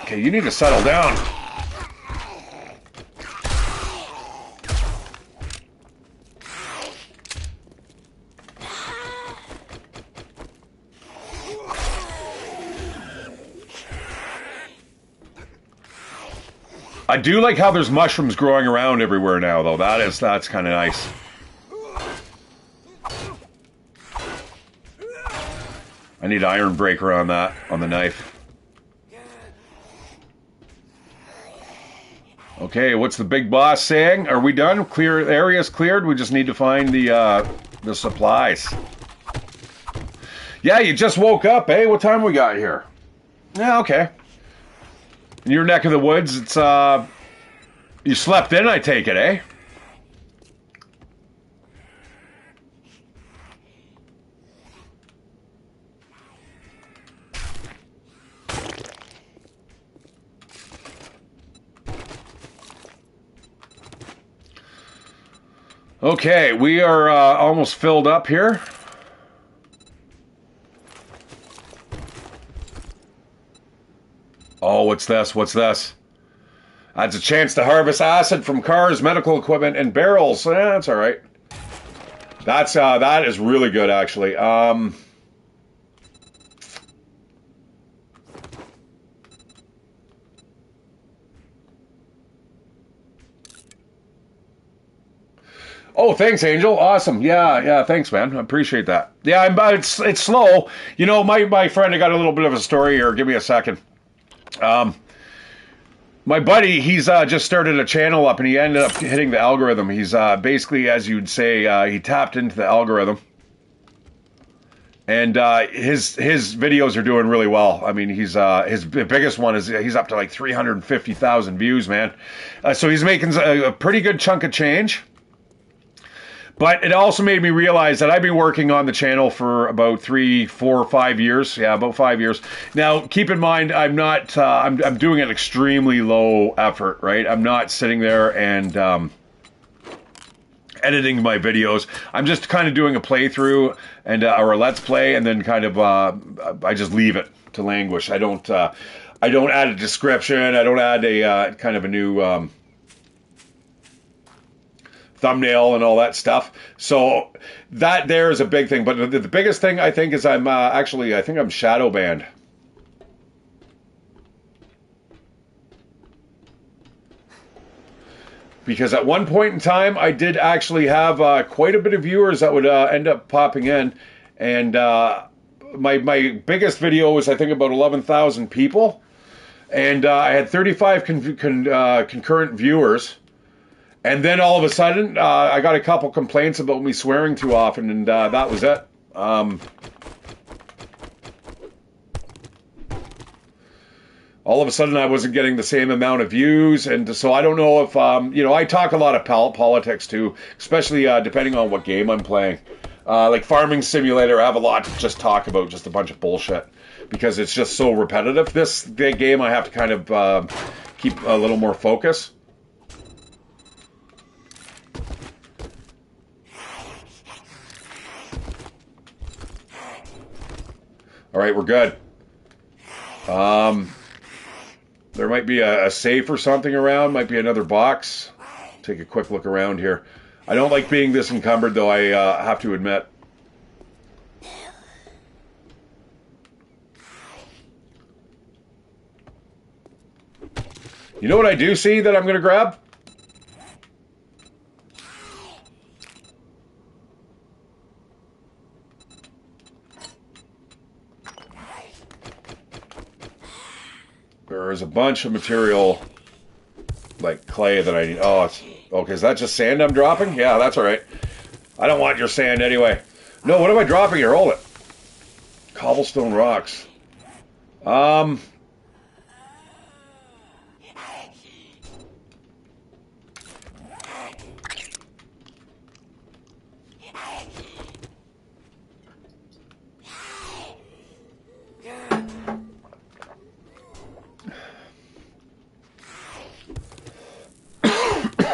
Okay, you need to settle down. I do like how there's mushrooms growing around everywhere now, though. That's kind of nice. I need iron breaker on that, on the knife. Okay, what's the big boss saying? Are we done? Clear area's cleared. We just need to find the supplies. Yeah, you just woke up, eh? What time we got here? Yeah, okay. In your neck of the woods, it's, you slept in, I take it, eh? Okay, we are almost filled up here. Oh, what's this? What's this? That's a chance to harvest acid from cars, medical equipment, and barrels. That's all right. That is really good, actually. Oh, thanks, Angel. Awesome. Yeah. Thanks, man. I appreciate that. Yeah, it's slow. You know, my friend, I got a little bit of a story here. Give me a second. My buddy, he's just started a channel up, and he ended up hitting the algorithm. He's basically, as you'd say, he tapped into the algorithm, and his videos are doing really well. I mean, his biggest one is he's up to like 350,000 views, man. So he's making a pretty good chunk of change. But it also made me realize that I've been working on the channel for about 3, 4, 5 years. Yeah, about 5 years. Now, keep in mind, I'm not. I'm doing an extremely low effort, right? I'm not sitting there and editing my videos. I'm just kind of doing a playthrough and or a let's play, and then kind of I just leave it to languish. I don't add a description. I don't add a kind of a new. Thumbnail and all that stuff. So that there is a big thing. But the biggest thing I think is I'm I think I'm shadow banned. Because at one point in time, I did actually have quite a bit of viewers that would end up popping in. And my biggest video was, I think, about 11,000 people. And I had 35 concurrent viewers. And then all of a sudden, I got a couple complaints about me swearing too often, and that was it. All of a sudden, I wasn't getting the same amount of views, and so I don't know if, you know, I talk a lot of politics too, especially depending on what game I'm playing. Like Farming Simulator, I have a lot to just talk about, just a bunch of bullshit, because it's just so repetitive. This game, I have to kind of keep a little more focus. All right, we're good. There might be a safe or something around. Might be another box. Take a quick look around here. I don't like being this encumbered, though, I have to admit. You know what I do see that I'm going to grab? There's a bunch of material, like clay, that I need. Oh, it's okay. Is that just sand I'm dropping? Yeah, that's all right. I don't want your sand anyway. No, what am I dropping here? Hold it. Cobblestone rocks.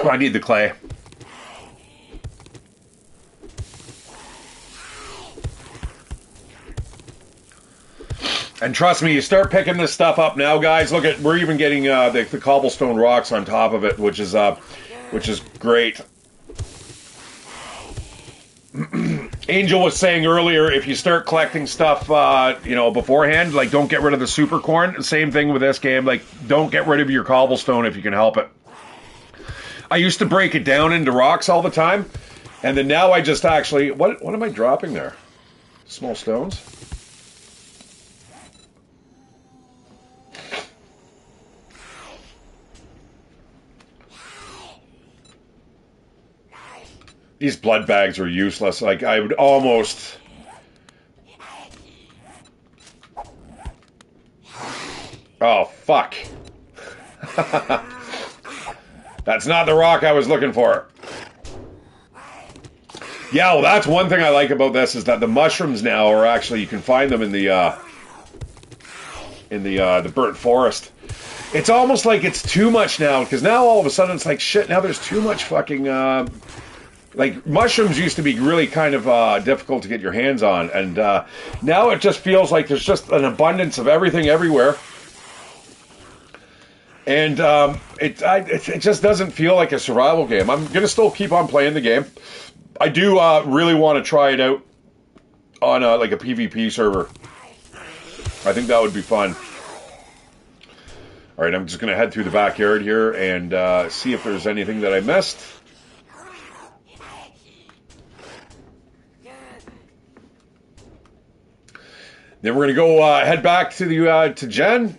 I need the clay. And trust me, you start picking this stuff up now, guys. Look at, we're even getting the cobblestone rocks on top of it, which is great. Angel was saying earlier, if you start collecting stuff, beforehand, like don't get rid of the super corn. Same thing with this game. Like don't get rid of your cobblestone if you can help it. I used to break it down into rocks all the time, and then now I just actually, what am I dropping there? Small stones. These blood bags are useless. Like, I would almost... Oh, fuck. That's not the rock I was looking for. Yeah, well, that's one thing I like about this, is that the mushrooms now are actually, you can find them in the burnt forest. It's almost like it's too much now, because now all of a sudden it's like, shit, now there's too much fucking... Like, mushrooms used to be really kind of difficult to get your hands on, and now it just feels like there's just an abundance of everything everywhere. And it just doesn't feel like a survival game. I'm going to still keep on playing the game. I do really want to try it out on like a PvP server. I think that would be fun. All right, I'm just going to head through the backyard here and see if there's anything that I missed. Then we're going to go head back to the to Jen,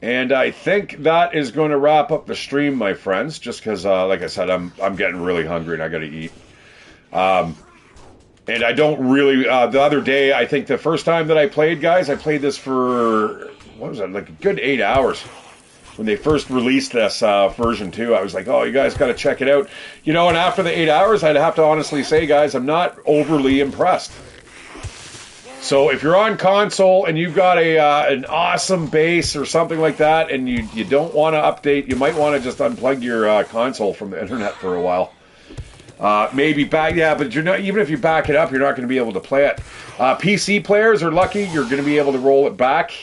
and I think that is going to wrap up the stream, my friends. Just because, like I said, I'm getting really hungry and I got to eat. And I don't really. The other day, I think the first time that I played, guys, I played this for what was it, like a good 8 hours. When they first released this version 2, I was like, oh, you guys got to check it out. You know, and after the 8 hours, I'd have to honestly say, guys, I'm not overly impressed. So if you're on console and you've got an awesome base or something like that, and you don't want to update, you might want to just unplug your console from the internet for a while. Maybe back, yeah, but you're not. Even if you back it up, you're not going to be able to play it. PC players are lucky; you're going to be able to roll it back.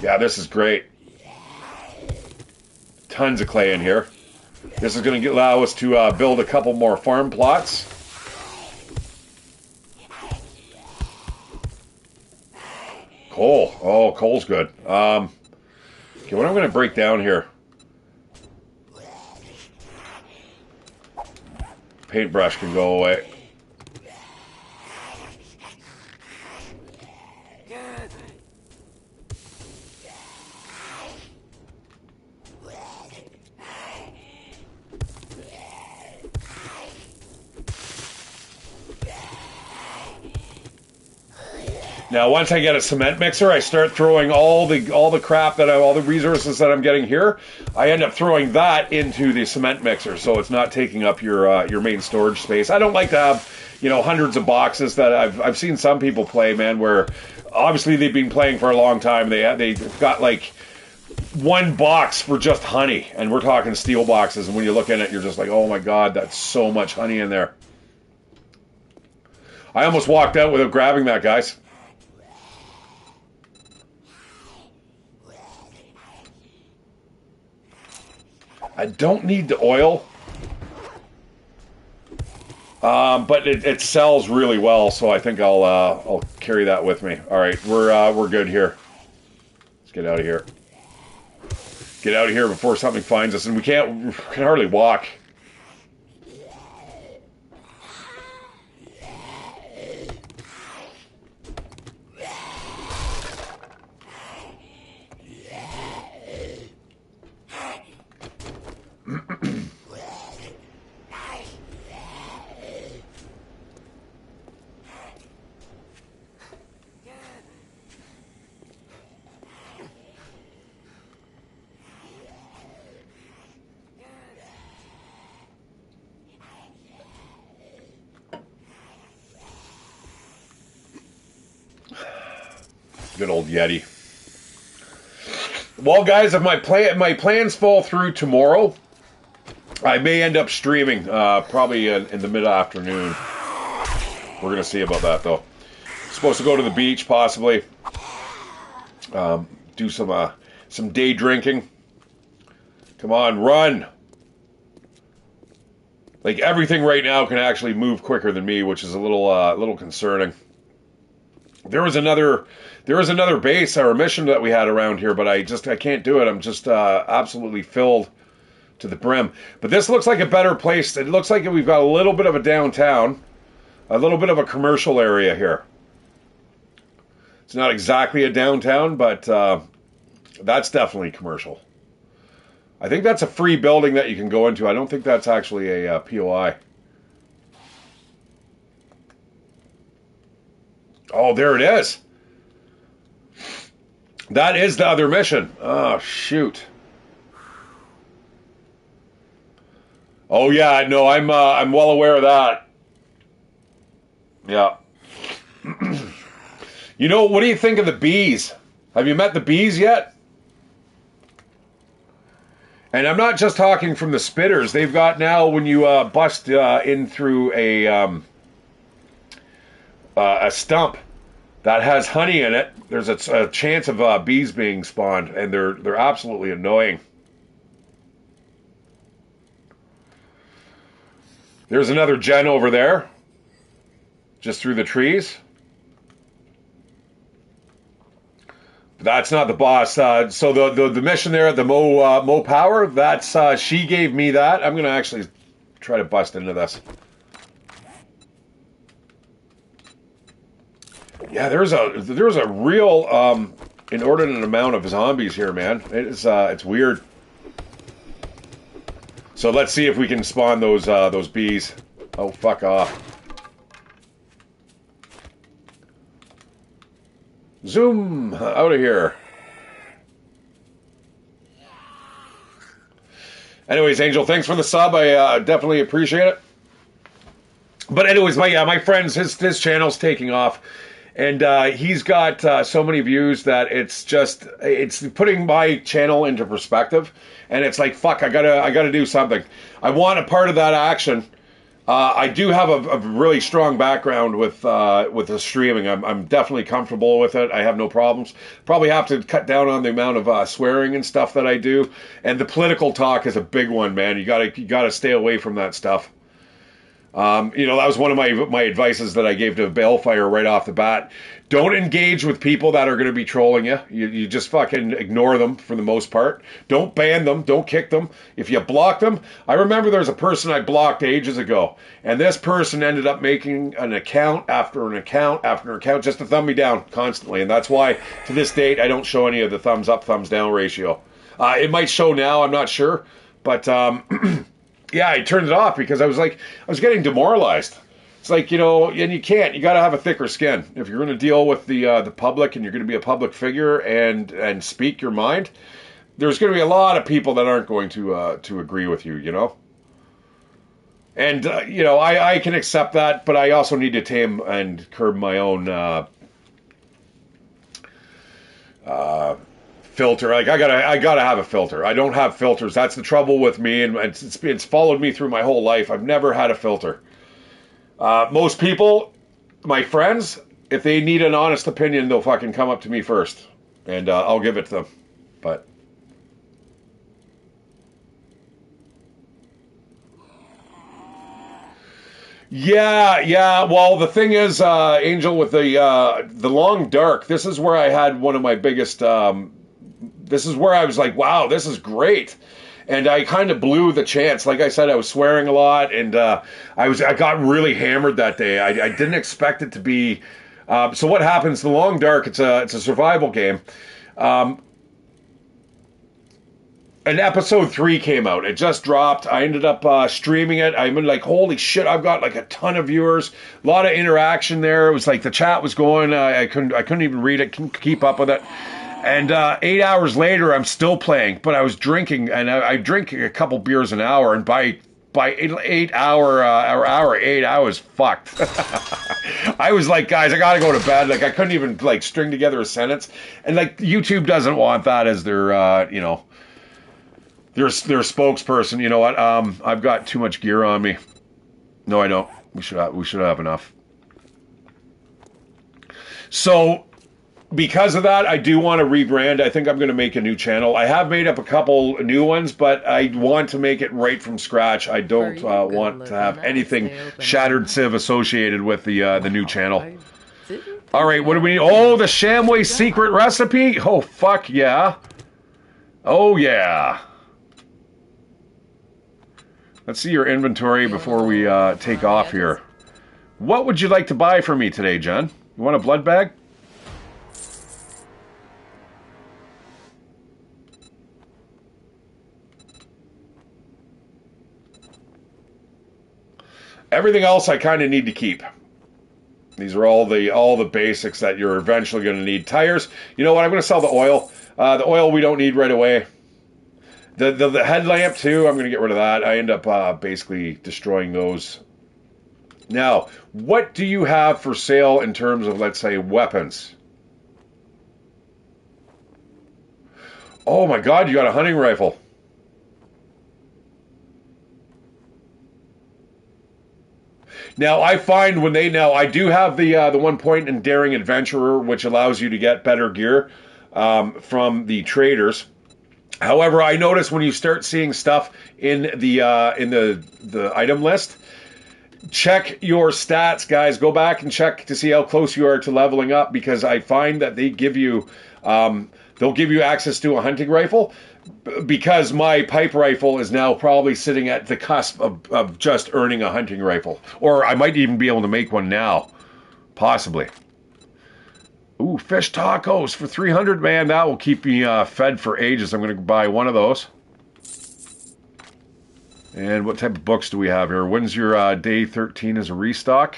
Yeah, this is great. Tons of clay in here. This is going to allow us to build a couple more farm plots. Coal. Oh, coal's good. Okay, what I'm going to break down here. Paintbrush can go away. Now, once I get a cement mixer, I start throwing all the crap that all the resources that I'm getting here. I end up throwing that into the cement mixer, so it's not taking up your main storage space. I don't like to have, hundreds of boxes that I've seen some people play, man, where obviously they've been playing for a long time. They've got like one box for just honey, and we're talking steel boxes. And when you look at it, you're just like, oh my god, that's so much honey in there. I almost walked out without grabbing that, guys. I don't need the oil, but it sells really well, so I think I'll carry that with me. All right, we're good here. Let's get out of here. Get out of here before something finds us, and we can hardly walk. Good old Yeti. Well, guys, if my plans fall through tomorrow, I may end up streaming probably in the mid-afternoon. We're going to see about that, though. Supposed to go to the beach, possibly. Do some day drinking. Come on, run! Like, everything right now can actually move quicker than me, which is a little concerning. There was another base or mission that we had around here, but I can't do it. I'm just absolutely filled to the brim. But this looks like a better place. It looks like we've got a little bit of a downtown, a little bit of a commercial area here. It's not exactly a downtown, but that's definitely commercial. I think that's a free building that you can go into. I don't think that's actually a POI. Oh, there it is. That is the other mission. Oh, shoot. Oh, yeah, no, I'm well aware of that. Yeah. You know, what do you think of the bees? Have you met the bees yet? And I'm not just talking from the spitters. They've got now, when you bust in through a stump that has honey in it, there's a chance of bees being spawned, and they're absolutely annoying. There's another gen over there, just through the trees. That's not the boss. So the mission there at the Mo Power, that's she gave me that. I'm gonna actually try to bust into this. Yeah, there's a real inordinate amount of zombies here, man. It's weird. So let's see if we can spawn those bees. Oh, fuck off. Zoom out of here. Anyways, Angel, thanks for the sub. I definitely appreciate it. But anyways, my friend's his channel's taking off, and he's got so many views that it's putting my channel into perspective, and it's like, fuck, I gotta do something. I want a part of that action. I do have a really strong background with the streaming. I'm definitely comfortable with it. I have no problems. Probably have to cut down on the amount of swearing and stuff that I do. And the political talk is a big one, man. You gotta stay away from that stuff. That was one of my advices that I gave to Balefire right off the bat. Don't engage with people that are going to be trolling you. You just fucking ignore them for the most part. Don't ban them. Don't kick them. If you block them, I remember there's a person I blocked ages ago, and this person ended up making an account after an account after an account just to thumb me down constantly, and that's why to this date I don't show any of the thumbs up, thumbs down ratio. It might show now, I'm not sure, but yeah, I turned it off because I was getting demoralized. It's like, and you can't. You got to have a thicker skin if you're going to deal with the public, and you're going to be a public figure and speak your mind. There's going to be a lot of people that aren't going to agree with you, And I can accept that, but I also need to tame and curb my own filter. Like I gotta have a filter. I don't have filters. That's the trouble with me, and it's followed me through my whole life. I've never had a filter. Most people, my friends, if they need an honest opinion, they'll fucking come up to me first, and I'll give it to them. But yeah. Well, the thing is, Angel, with the long dark, this is where I had one of my biggest. This is where I was like, wow, this is great. And I kind of blew the chance. Like I said, I was swearing a lot, and I got really hammered that day. I didn't expect it to be. So what happens? The Long Dark. It's a survival game. And episode 3 came out. It just dropped. I ended up streaming it. I'm like, holy shit! I've got like a ton of viewers, a lot of interaction there. It was like the chat was going. I couldn't even read it, couldn't keep up with it. And 8 hours later, I'm still playing, but I was drinking, and I drink a couple beers an hour, and by 8 hour, I was fucked. I was like, guys, I gotta go to bed. Like, I couldn't even like string together a sentence, and like YouTube doesn't want that as their Their spokesperson. You know what? I've got too much gear on me. No, I don't. We should have enough. So, because of that, I do want to rebrand. I think I'm going to make a new channel. I have made up a couple new ones, but I want to make it right from scratch. I don't want to have anything Shatteredciv associated with the new channel. All right, what do we need? Oh, the Shamway secret recipe? Oh, fuck yeah. Oh, yeah. Let's see your inventory before we take off here. What would you like to buy for me today, Jen? You want a blood bag? Everything else I kind of need to keep. These are all the basics that you're eventually going to need. Tires. You know what? I'm going to sell the oil. The oil we don't need right away. The headlamp too. I'm going to get rid of that. I end up basically destroying those. Now, what do you have for sale in terms of, let's say, weapons? Oh my God! You got a hunting rifle. Now, I find when I do have the 1 point in Daring Adventurer, which allows you to get better gear from the traders. However, I notice when you start seeing stuff in the item list, check your stats, guys. Go back and check to see how close you are to leveling up, because I find that they give you they'll give you access to a hunting rifle. Because my pipe rifle is now probably sitting at the cusp of just earning a hunting rifle. Or I might even be able to make one now. Possibly. Ooh, fish tacos for 300, man. That will keep me fed for ages. I'm going to buy one of those. And what type of books do we have here? When's your day 13 as a restock?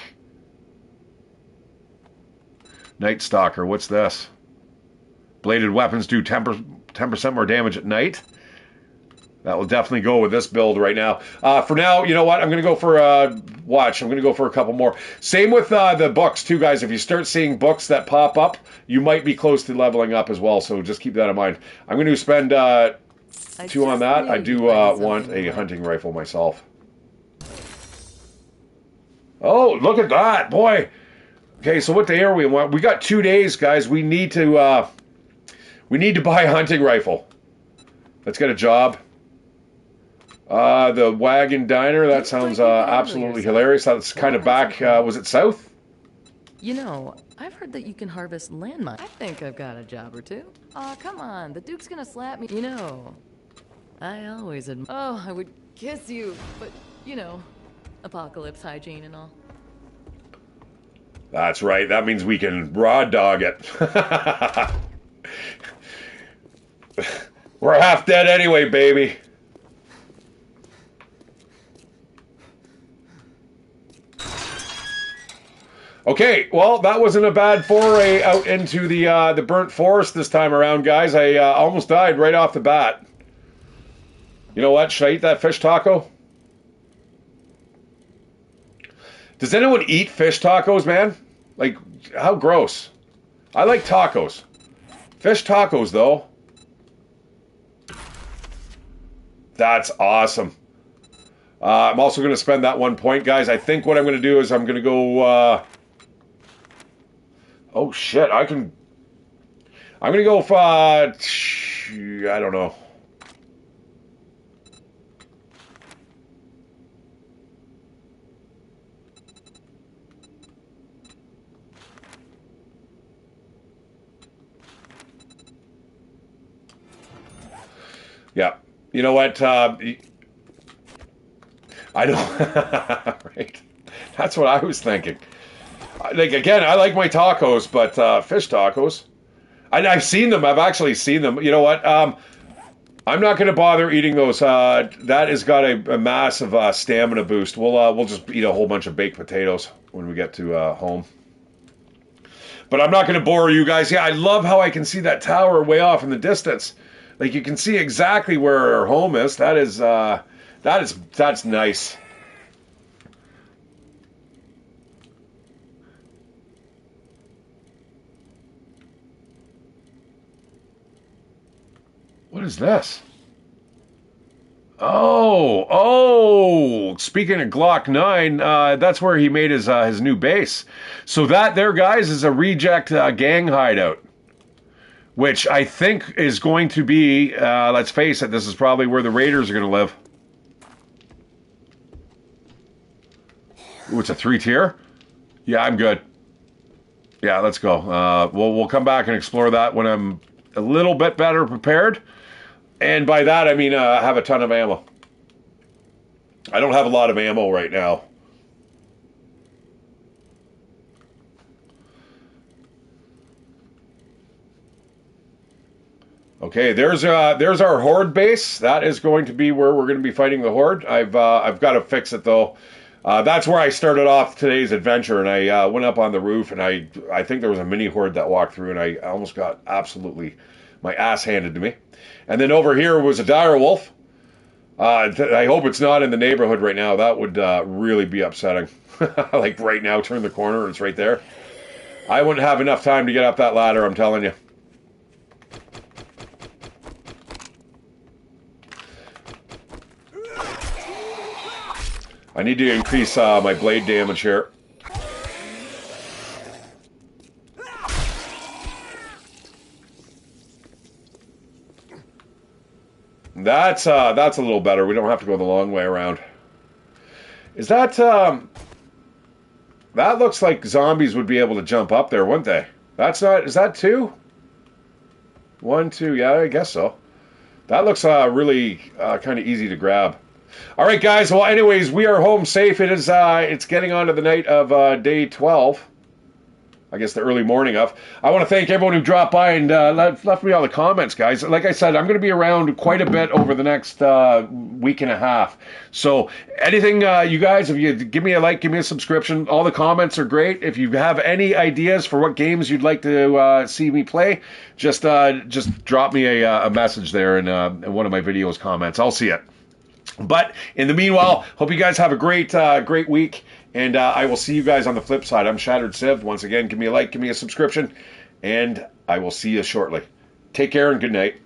Night Stalker. What's this? Bladed weapons do 10% more damage at night. That will definitely go with this build right now. For now, you know what? I'm going to go for watch. I'm going to go for a couple more. Same with the books too, guys. If you start seeing books that pop up, you might be close to leveling up as well. So just keep that in mind. I'm going to spend 2 on that. I do want a hunting rifle myself. Oh, look at that, boy. Okay, so what day are we? We got 2 days, guys. We need to buy a hunting rifle. Let's get a job. The Wagon Diner, that sounds absolutely hilarious. That's kind of back, was it south? You know, I've heard that you can harvest landmines. I think I've got a job or two. Aw, come on, the Duke's gonna slap me. You know, I always oh, I would kiss you, but, you know, apocalypse hygiene and all. That's right, that means we can raw dog it. We're half dead anyway, baby. Okay, well, that wasn't a bad foray out into the burnt forest this time around, guys. I almost died right off the bat. You know what? Should I eat that fish taco? Does anyone eat fish tacos, man? Like, how gross. I like tacos. Fish tacos, though. That's awesome. I'm also going to spend that 1 point, guys. I think what I'm going to do is I'm going to go... oh, shit. I'm going to go for... I don't know. Yeah. You know what? I don't... right. That's what I was thinking. Like, again, I like my tacos, but fish tacos. I've seen them. I've actually seen them. You know what? I'm not going to bother eating those. That has got a massive stamina boost. We'll just eat a whole bunch of baked potatoes when we get to home. But I'm not going to bore you guys. Yeah, I love how I can see that tower way off in the distance. Like, you can see exactly where our home is. That's nice. What is this? Oh, speaking of Glock 9, that's where he made his new base. So that there, guys, is a reject gang hideout, which I think is going to be, let's face it, this is probably where the Raiders are going to live. Ooh, it's a 3-tier? Yeah, I'm good. Yeah, let's go. We'll come back and explore that when I'm a little bit better prepared. And by that, I mean I have a ton of ammo. I don't have a lot of ammo right now. Okay, there's our horde base. That is going to be where we're going to be fighting the horde. I've got to fix it though. That's where I started off today's adventure, and I went up on the roof, and I think there was a mini horde that walked through, and I almost got absolutely my ass handed to me. And then over here was a dire wolf. I hope it's not in the neighborhood right now. That would really be upsetting. Like right now, turn the corner, it's right there. I wouldn't have enough time to get up that ladder, I'm telling you. I need to increase my blade damage here. That's a little better. We don't have to go the long way around. Is that that looks like zombies would be able to jump up there, wouldn't they? That's not. Is that 2? 1, 2. Yeah, I guess so. That looks really kind of easy to grab. All right, guys. Well, anyways, we are home safe. It is. It's getting on to the night of day 12. I guess the early morning of. I want to thank everyone who dropped by and left me all the comments, guys. Like I said, I'm going to be around quite a bit over the next week and a half. So anything, you guys, if you give me a like, give me a subscription. All the comments are great. If you have any ideas for what games you'd like to see me play, just drop me a message there in one of my videos comments. I'll see it. But in the meanwhile, hope you guys have a great week. And I will see you guys on the flip side. I'm Shatteredciv. Once again, give me a like, give me a subscription, and I will see you shortly. Take care and good night.